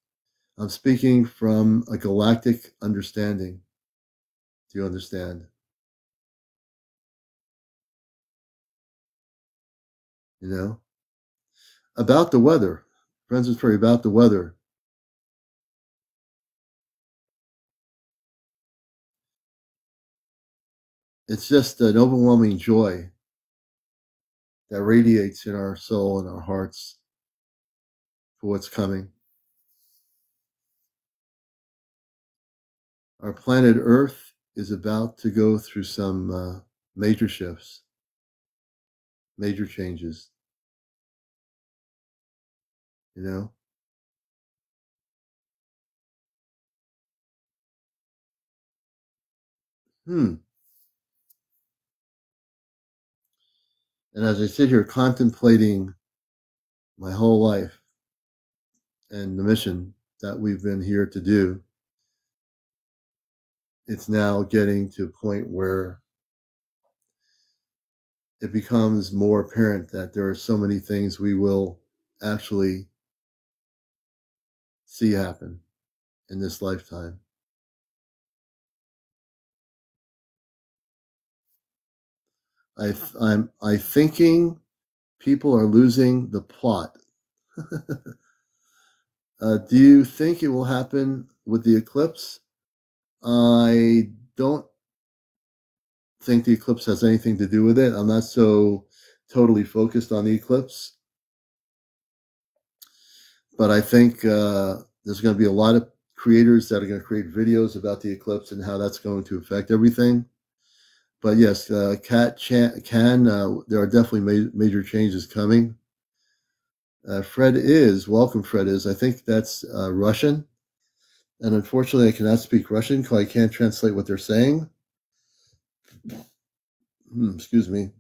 I'm speaking from a galactic understanding. Do you understand? You know? About the weather. Friends and Furry, about the weather. It's just an overwhelming joy that radiates in our soul and our hearts for what's coming. Our planet Earth is about to go through some major shifts, major changes. You know? And as I sit here contemplating my whole life and the mission that we've been here to do, it's now getting to a point where it becomes more apparent that there are so many things we will actually see happen in this lifetime. I'm thinking people are losing the plot. Do you think it will happen with the eclipse? I don't think the eclipse has anything to do with it. I'm not so totally focused on the eclipse. But I think there's going to be a lot of creators that are going to create videos about the eclipse and how that's going to affect everything. But yes, there are definitely major changes coming. Fred is, welcome Fred is, I think that's Russian. And unfortunately, I cannot speak Russian because I can't translate what they're saying. Excuse me.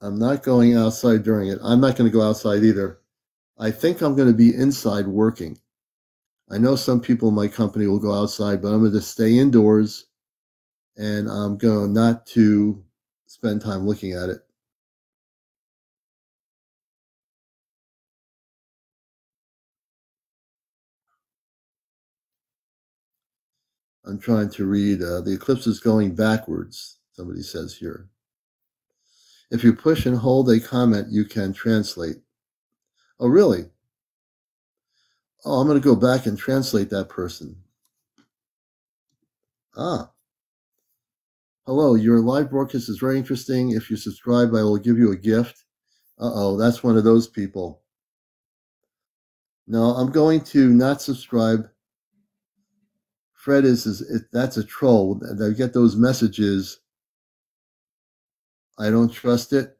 I'm not going outside during it. I'm not going to go outside either. I think I'm going to be inside working. I know some people in my company will go outside, but I'm going to stay indoors and I'm going not to spend time looking at it. I'm trying to read, the eclipse is going backwards, somebody says here. If you push and hold a comment, you can translate. Oh, really? Oh, I'm going to go back and translate that person. Ah. Hello, your live broadcast is very interesting. If you subscribe, I will give you a gift. Uh-oh, that's one of those people. No, I'm going to not subscribe. Fred that's a troll. I get those messages I don't trust it.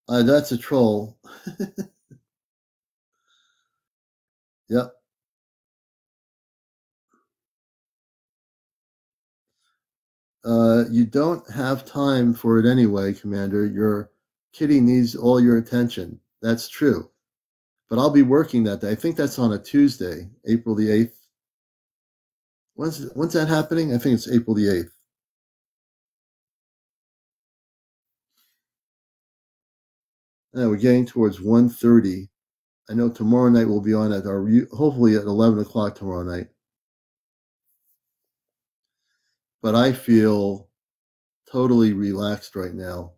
That's a troll. Yep. You don't have time for it anyway, Commander. Your kitty needs all your attention. That's true. But I'll be working that day. I think that's on a Tuesday, April the 8th. When's that happening? I think it's April the 8th. Yeah, we're getting towards 1:30. I know tomorrow night we'll be on at our hopefully at 11 o'clock tomorrow night. But I feel totally relaxed right now.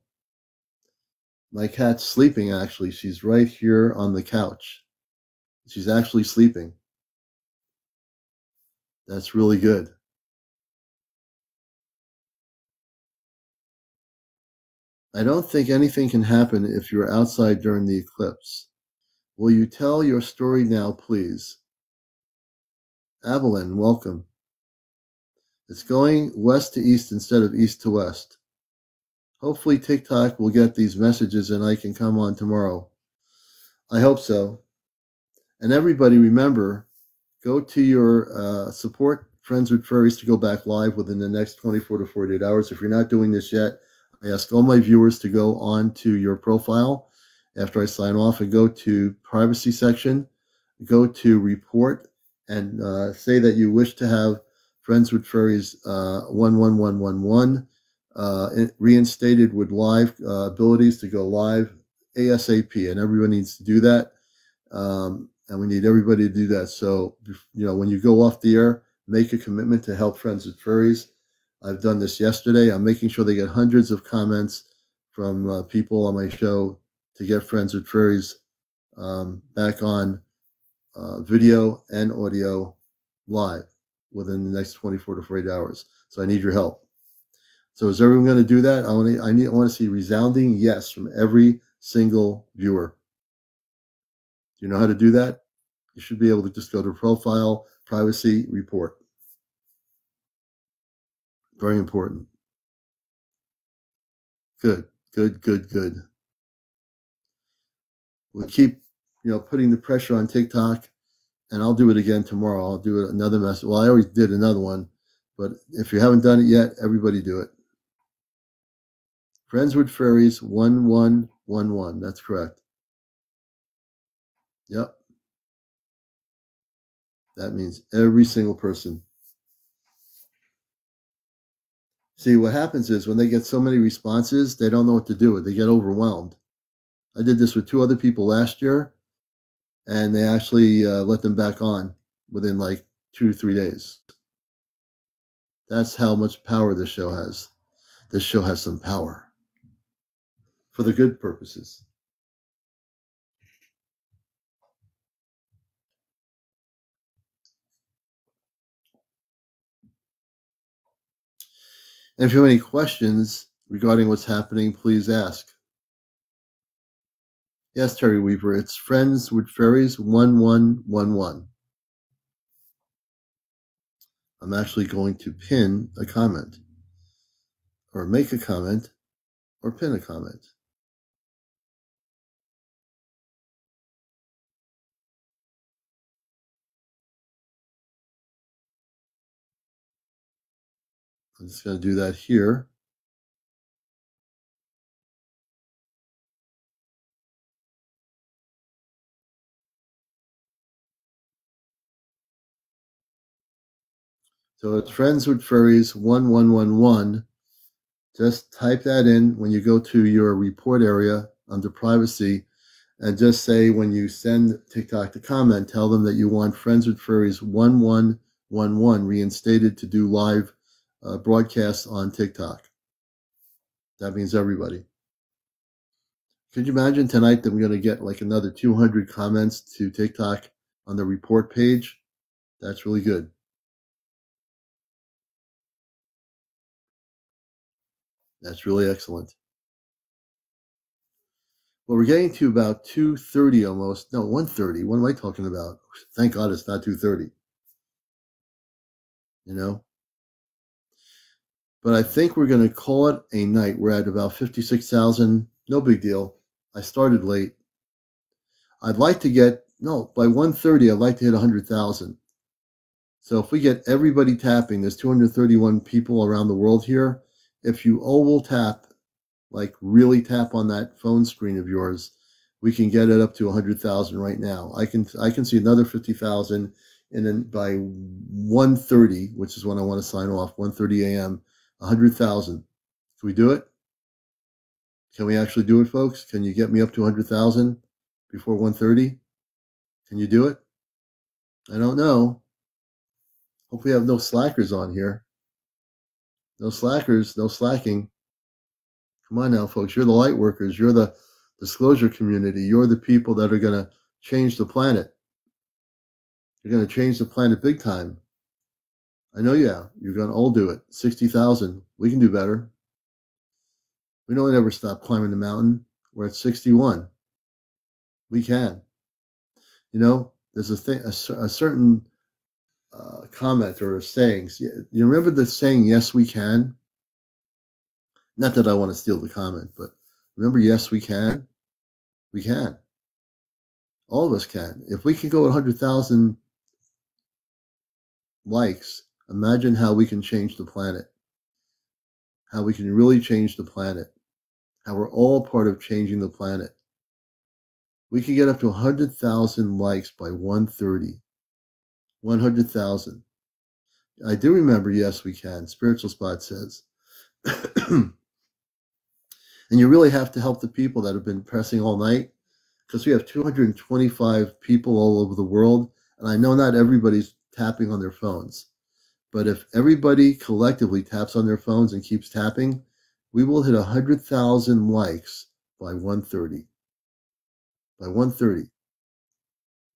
My cat's sleeping, actually. She's right here on the couch. She's actually sleeping. That's really good. I don't think anything can happen if you're outside during the eclipse. Will you tell your story now, please? Evelyn, welcome. It's going west to east instead of east to west. Hopefully TikTok will get these messages and I can come on tomorrow. I hope so. And everybody, remember, go to your support Friends with Furries to go back live within the next 24 to 48 hours. If you're not doing this yet, I ask all my viewers to go on to your profile after I sign off and go to privacy section, go to report, and say that you wish to have Friends with Furries 11111 reinstated with live abilities to go live ASAP, and everyone needs to do that. And we need everybody to do that. So, when you go off the air, make a commitment to help Friends with Furries. I've done this yesterday. I'm making sure they get hundreds of comments from people on my show to get Friends with Furries back on video and audio live within the next 24 to 48 hours. So I need your help. So is everyone going to do that? I want to see resounding yes from every single viewer. Do you know how to do that? You should be able to just go to profile, privacy, report. Very important. Good. We'll keep, putting the pressure on TikTok, and I'll do it again tomorrow. I'll do another message. Well, I always did another one, but if you haven't done it yet, everybody do it. Friends with Furries 1111. That's correct. Yep. That means every single person. See, what happens is when they get so many responses, they don't know what to do with. They get overwhelmed. I did this with 2 other people last year, and they actually let them back on within like 2 or 3 days. That's how much power this show has. This show has some power for the good purposes. And if you have any questions regarding what's happening, please ask. Yes, Terry Weaver, it's Friends with Furries 1111. I'm actually going to pin a comment, or make a comment, or pin a comment. I'm just going to do that here. So it's Friends with Furries 1111. Just type that in when you go to your report area under privacy, and just say when you send TikTok the comment, tell them that you want Friends with Furries 1111 reinstated to do live broadcasts on TikTok. That means everybody. Could you imagine tonight that we're going to get like another 200 comments to TikTok on the report page? That's really good. That's really excellent. Well, we're getting to about 2:30 almost. No, 1:30. What am I talking about? Thank God it's not 2:30. You know? But I think we're going to call it a night. We're at about 56,000. No big deal. I started late. I'd like to get, no, by 1:30, I'd like to hit 100,000. So if we get everybody tapping, there's 231 people around the world here. If you all will tap, like really tap on that phone screen of yours, we can get it up to 100,000 right now. I can see another 50,000, and then by 1:30, which is when I want to sign off, 1:30 a.m., 100,000. Can we do it? Can we actually do it, folks? Can you get me up to 100,000 before 1:30? Can you do it? I don't know. Hope we have no slackers on here. No slackers, no slacking. Come on now, folks. You're the light workers. You're the disclosure community. You're the people that are going to change the planet. You're going to change the planet big time. I know, yeah. You're going to all do it. 60,000. We can do better. We don't ever stop climbing the mountain. We're at 61. We can. You know, there's a certain comment or a saying. You remember the saying, yes, we can? Not that I want to steal the comment, but remember, yes, we can? We can. All of us can. If we can go 100,000 likes, imagine how we can change the planet. How we can really change the planet. How we're all part of changing the planet. We can get up to 100,000 likes by 1:30. 100,000. I do remember, yes, we can. Spiritual Spot says. And you really have to help the people that have been pressing all night, because we have 225 people all over the world. And I know not everybody's tapping on their phones. But if everybody collectively taps on their phones and keeps tapping, we will hit 100,000 likes by 1:30. By 1:30.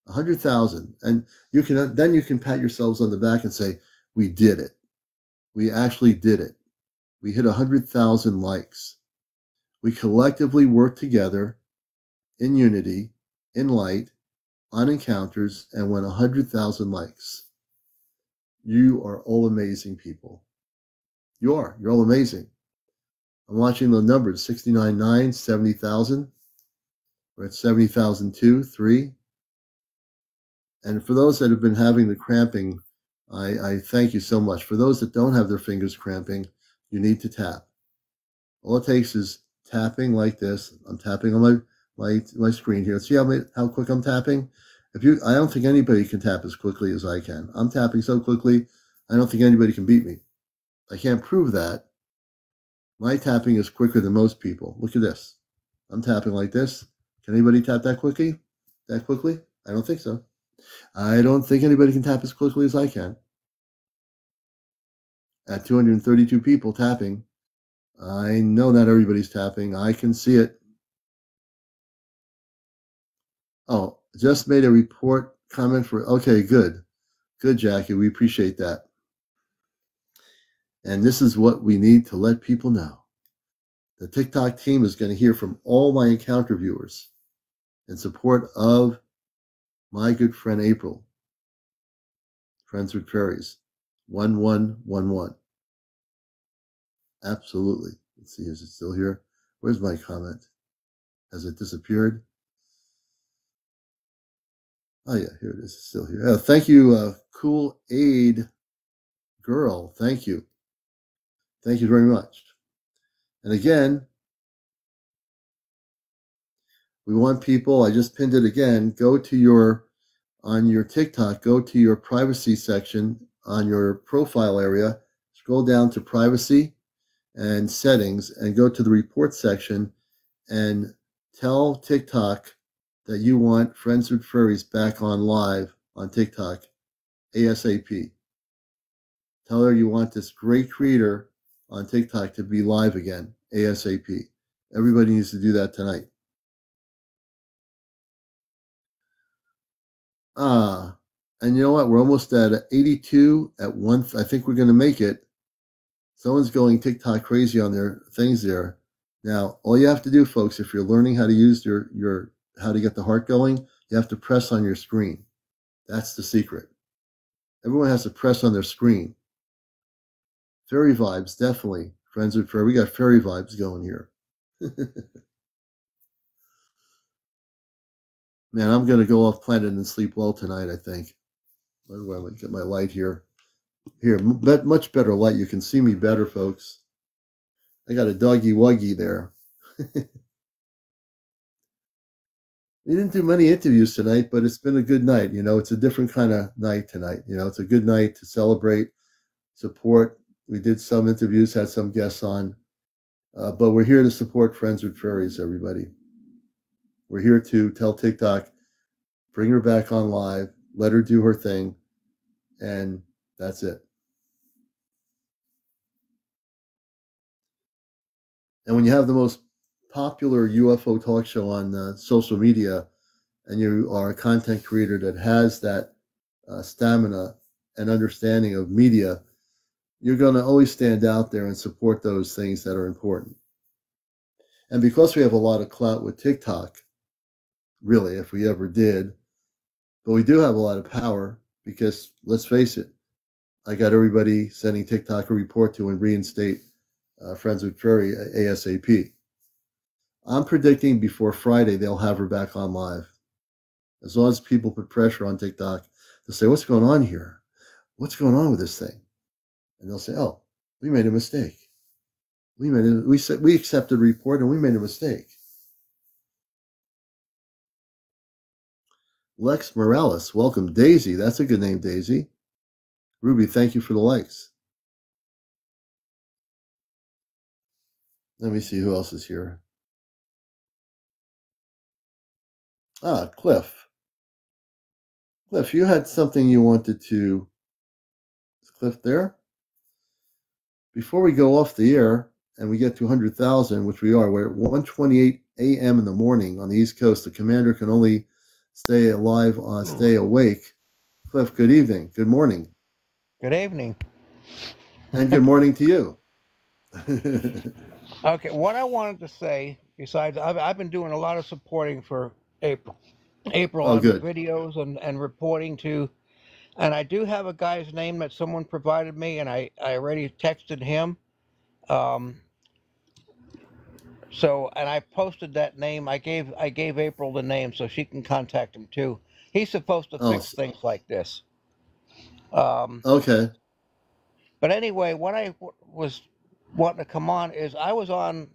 100,000. And you can pat yourselves on the back and say, we did it. We actually did it. We hit 100,000 likes. We collectively worked together in unity, in light, on encounters, and went 100,000 likes. You are all amazing people. You are. You're all amazing. I'm watching the numbers, 69.9, 70,000. We're at 70,002, 3. And for those that have been having the cramping, I thank you so much. For those that don't have their fingers cramping, you need to tap. All it takes is tapping like this. I'm tapping on my screen here. See how quick I'm tapping? I don't think anybody can tap as quickly as I can. I'm tapping so quickly, I don't think anybody can beat me. I can't prove that. My tapping is quicker than most people. Look at this. I'm tapping like this. Can anybody tap that quickly? That quickly? I don't think so. I don't think anybody can tap as quickly as I can. At 232 people tapping, I know not everybody's tapping. I can see it. Oh, just made a report comment for, okay, good. Good, Jackie. We appreciate that. And this is what we need to let people know. The TikTok team is going to hear from all my encounter viewers in support of my good friend April, Friends with Fairies, 1111. Absolutely. Let's see, is it still here? Where's my comment? Has it disappeared? Oh yeah, here it is. It's still here. Oh, thank you, Cool Aid Girl. Thank you. Thank you very much. And again, we want people, I just pinned it again, on your TikTok, go to your privacy section on your profile area, scroll down to privacy and settings, and go to the report section and tell TikTok that you want Friends with Furries back on live on TikTok ASAP. Tell her you want this great creator on TikTok to be live again ASAP. Everybody needs to do that tonight. And you know what? We're almost at 82 at 1. I think we're going to make it. Someone's going TikTok crazy on their things there. Now, all you have to do, folks, if you're learning how to use your how to get the heart going, you have to press on your screen. That's the secret. Everyone has to press on their screen. Fairy vibes, definitely. Friends with Fairy. We got fairy vibes going here. Man, I'm going to go off planet and sleep well tonight, I think. I'm going to get my light here. Here, much better light. You can see me better, folks. I got a doggy wuggy there. We didn't do many interviews tonight, but it's been a good night. You know, it's a different kind of night tonight. You know, it's a good night to celebrate, support. We did some interviews, had some guests on, but we're here to support Friends with Fairies, everybody. We're here to tell TikTok, bring her back on live, let her do her thing, and that's it. And when you have the most popular UFO talk show on social media, and you are a content creator that has that stamina and understanding of media, you're going to always stand out there and support those things that are important. And because we have a lot of clout with TikTok, really, if we ever did, but we do have a lot of power because, let's face it, I got everybody sending TikTok a report to and reinstate Friends with Fairy ASAP. I'm predicting before Friday they'll have her back on live. As long as people put pressure on TikTok to say, what's going on here? What's going on with this thing? And they'll say, oh, we made a mistake. We accepted a report and we made a mistake. Lex Morales, welcome. Daisy, that's a good name, Daisy. Ruby, thank you for the likes. Let me see who else is here. Cliff. Cliff, you had something you wanted to... Is Cliff there? Before we go off the air and we get to 100,000, which we are, we're at 1:28 a.m. in the morning on the East Coast. The commander can only stay alive, stay awake. Cliff, good evening. Good morning. Good evening. And good morning to you. Okay, what I wanted to say, besides, I've been doing a lot of supporting for April. April Oh, on the good. videos and reporting to, and I do have a guy's name that someone provided me, and I already texted him. So, and I posted that name. I gave April the name so she can contact him too. He's supposed to Oh, fix things like this. okay. But anyway, what I was wanting to come on is I was on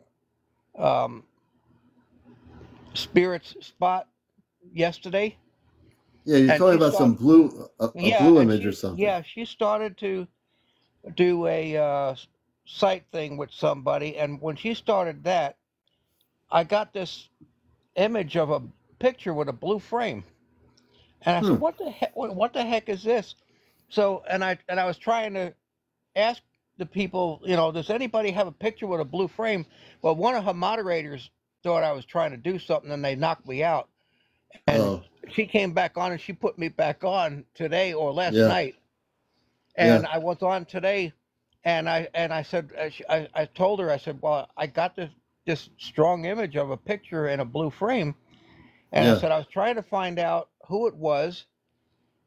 um, Spirit's spot yesterday, Yeah, you're and talking she about some started. blue, a Yeah, blue and image or something. she started to do a site thing with somebody, and when she started that, I got this image of a picture with a blue frame, and I said, Hmm. "What the heck? What the heck is this?" So, and I was trying to ask the people, does anybody have a picture with a blue frame? Well, one of her moderators thought I was trying to do something, and they knocked me out. And Oh, she came back on, and she put me back on today or last yeah, night. yeah, And I was on today, and I said, I told her, I said, well, I got this strong image of a picture in a blue frame, and I yeah, said I was trying to find out who it was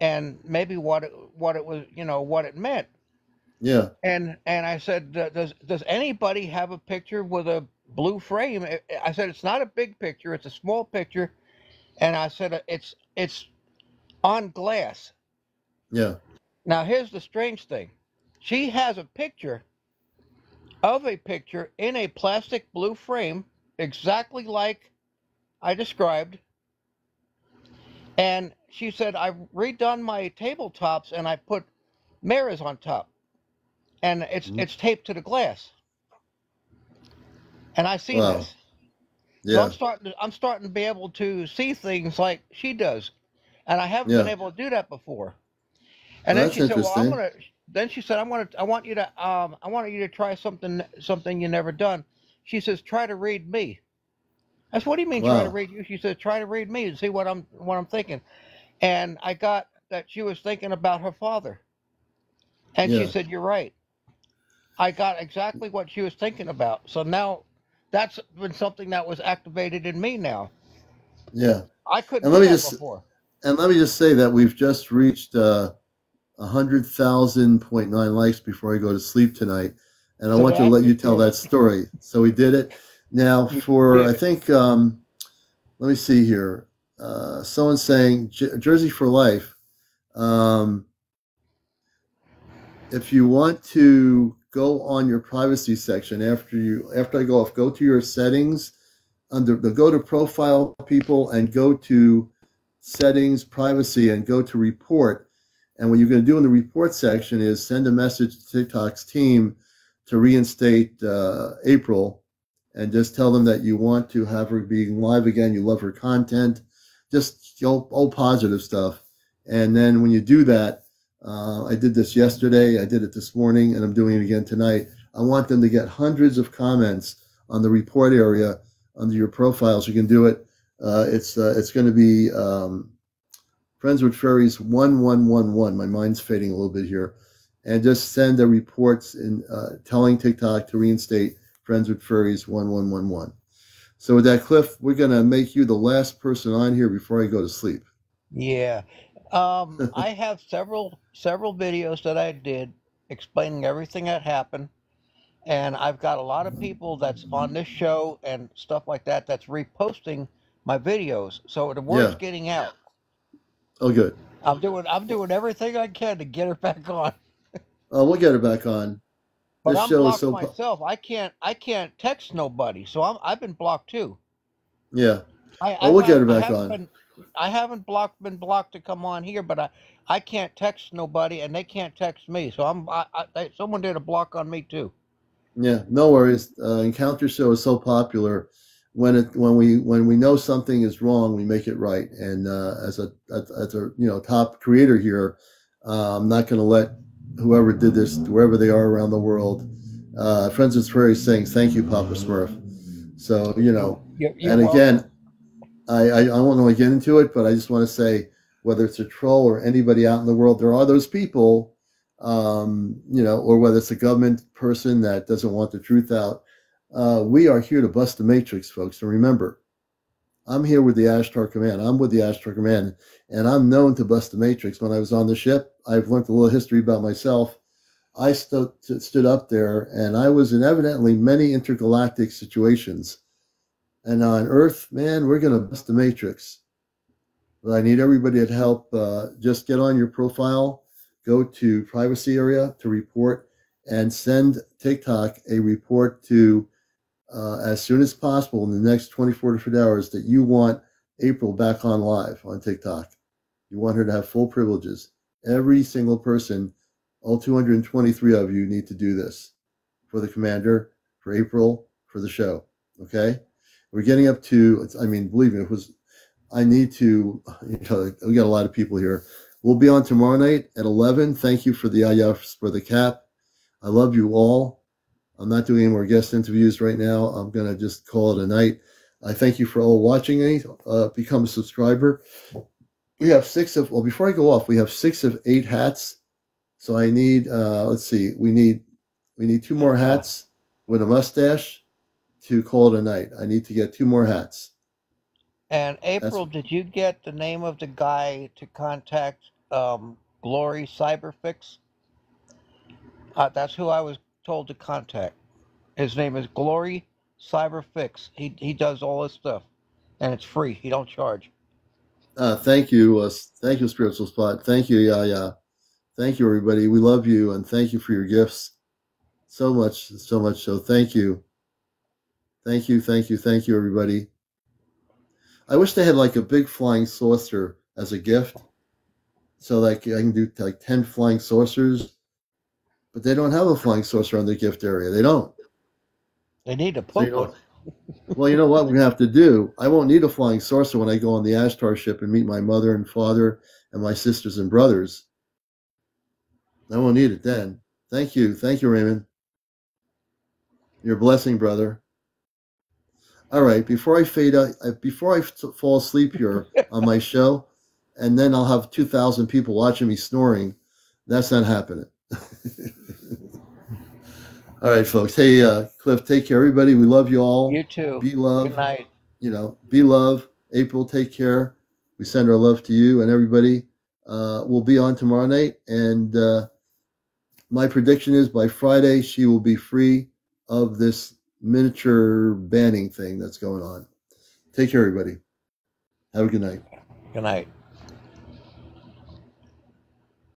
and maybe what it was, what it meant. yeah. And I said, does anybody have a picture with a blue frame? I said it's not a big picture; it's a small picture. And I said it's on glass. Yeah. Now here's the strange thing: she has a picture of a picture in a plastic blue frame, exactly like I described. And she said I redone my tabletops and I put mirrors on top, and Mhm. it's taped to the glass. And I seen Wow. this. So Yeah, I'm starting to be able to see things like she does, and I haven't been yeah. able to do that before. And Well, then that's she said, "Well, I'm interesting. gonna." Then she said, I want you to I want you to try something you never done." She says, "Try to read me." I said, "What do you mean try to Wow. read you?" She said, "Try to read me and see what I'm thinking." And I got that she was thinking about her father, and she Yeah, said, "You're right." I got exactly what she was thinking about. So now that's been something that was activated in me now. Yeah. I couldn't And do let me that just before. say that we've just reached 100,000.9 likes before I go to sleep tonight, and I want to Today? let you tell Yeah. that story. So we did it. Now, You for did I it. think, let me see here. Someone saying Jersey for life. Um, if you want to go on your privacy section after I go off, go to your settings under the go to profile people and go to settings privacy and go to report. And what you're going to do in the report section is send a message to TikTok's team to reinstate April, and just tell them that you want to have her being live again. You love her content, just all positive stuff. And then when you do that, I did this yesterday, I did it this morning, and I'm doing it again tonight. I want them to get hundreds of comments on the report area under your profiles. You can do it. It's going to be Friends with Furries 1111. My mind's fading a little bit here, and just send the reports in telling TikTok to reinstate Friends with Furries 1111. So with that, Cliff, we're going to make you the last person on here before I go to sleep. Yeah. I have several videos that I did explaining everything that happened, and I've got a lot of people that's on this show and stuff like that that's reposting my videos. So the word's Yeah. getting out. Oh, good. I'm doing everything I can to get her back on. We'll get her back on. But This I'm show is blocked so myself. I can't text nobody. So I've been blocked too. yeah. I Oh, I we'll get have her I back haven't on. been I haven't been blocked to come on here, but I can't text nobody and they can't text me. So someone did a block on me too. Yeah, no worries. Encounter Show is so popular. When we know something is wrong, we make it right. And as a top creator here, I'm not going to let whoever did this, wherever they are around the world. Friends with Prairie saying thank you, Papa Smurf. So You're and again, welcome. I don't want to get into it, but I just want to say, whether it's a troll or anybody out in the world, there are those people, or whether it's a government person that doesn't want the truth out. We are here to bust the matrix, folks. And remember, I'm here with the Ashtar Command. I'm with the Ashtar Command, and I'm known to bust the matrix. When I was on the ship, I've learned a little history about myself. I stood up there, and I was in evidently many intergalactic situations. And on Earth, man, we're going to bust the matrix. But I need everybody to help. Just get on your profile, go to privacy area to report, and send TikTok a report to as soon as possible in the next 24 to 48 hours that you want April back on live on TikTok. You want her to have full privileges. Every single person, all 223 of you, need to do this for the commander, for April, for the show. Okay? We're getting up to, believe me, I need to, we got a lot of people here. We'll be on tomorrow night at 11. Thank you for the cap. I love you all. I'm not doing any more guest interviews right now. I'm going to just call it a night. I thank you for all watching me. Become a subscriber. We have before I go off, we have 6 of 8 hats. So I need, let's see, we need 2 more hats with a mustache to call it a night. I need to get 2 more hats. And April, did you get the name of the guy to contact Glory Cyberfix? That's who I was told to contact. His name is Glory Cyberfix. He does all this stuff, and it's free. He don't charge. Thank you, Spiritual Spot. Thank you, yeah. Thank you, everybody. We love you, and thank you for your gifts. So much. So thank you. Thank you, everybody. I wish they had like a big flying saucer as a gift, so like I can do like 10 flying saucers, but they don't have a flying saucer on the gift area. They don't. They need to So put one. well, you know what we're gonna have to do? I won't need a flying saucer when I go on the Ashtar ship and meet my mother and father and my sisters and brothers. I won't need it then. Thank you, Raymond. You're a blessing, brother. All right, before I fade out, before I fall asleep here on my show, and then I'll have 2,000 people watching me snoring. That's not happening. All right, folks. Hey, Cliff, take care. Everybody, we love you all. You too. Be love. Good night. Be love. April, take care. We send our love to you and everybody. We'll be on tomorrow night. And my prediction is by Friday, she will be free of this miniature banning thing that's going on. Take care, everybody. Have a good night. Good night.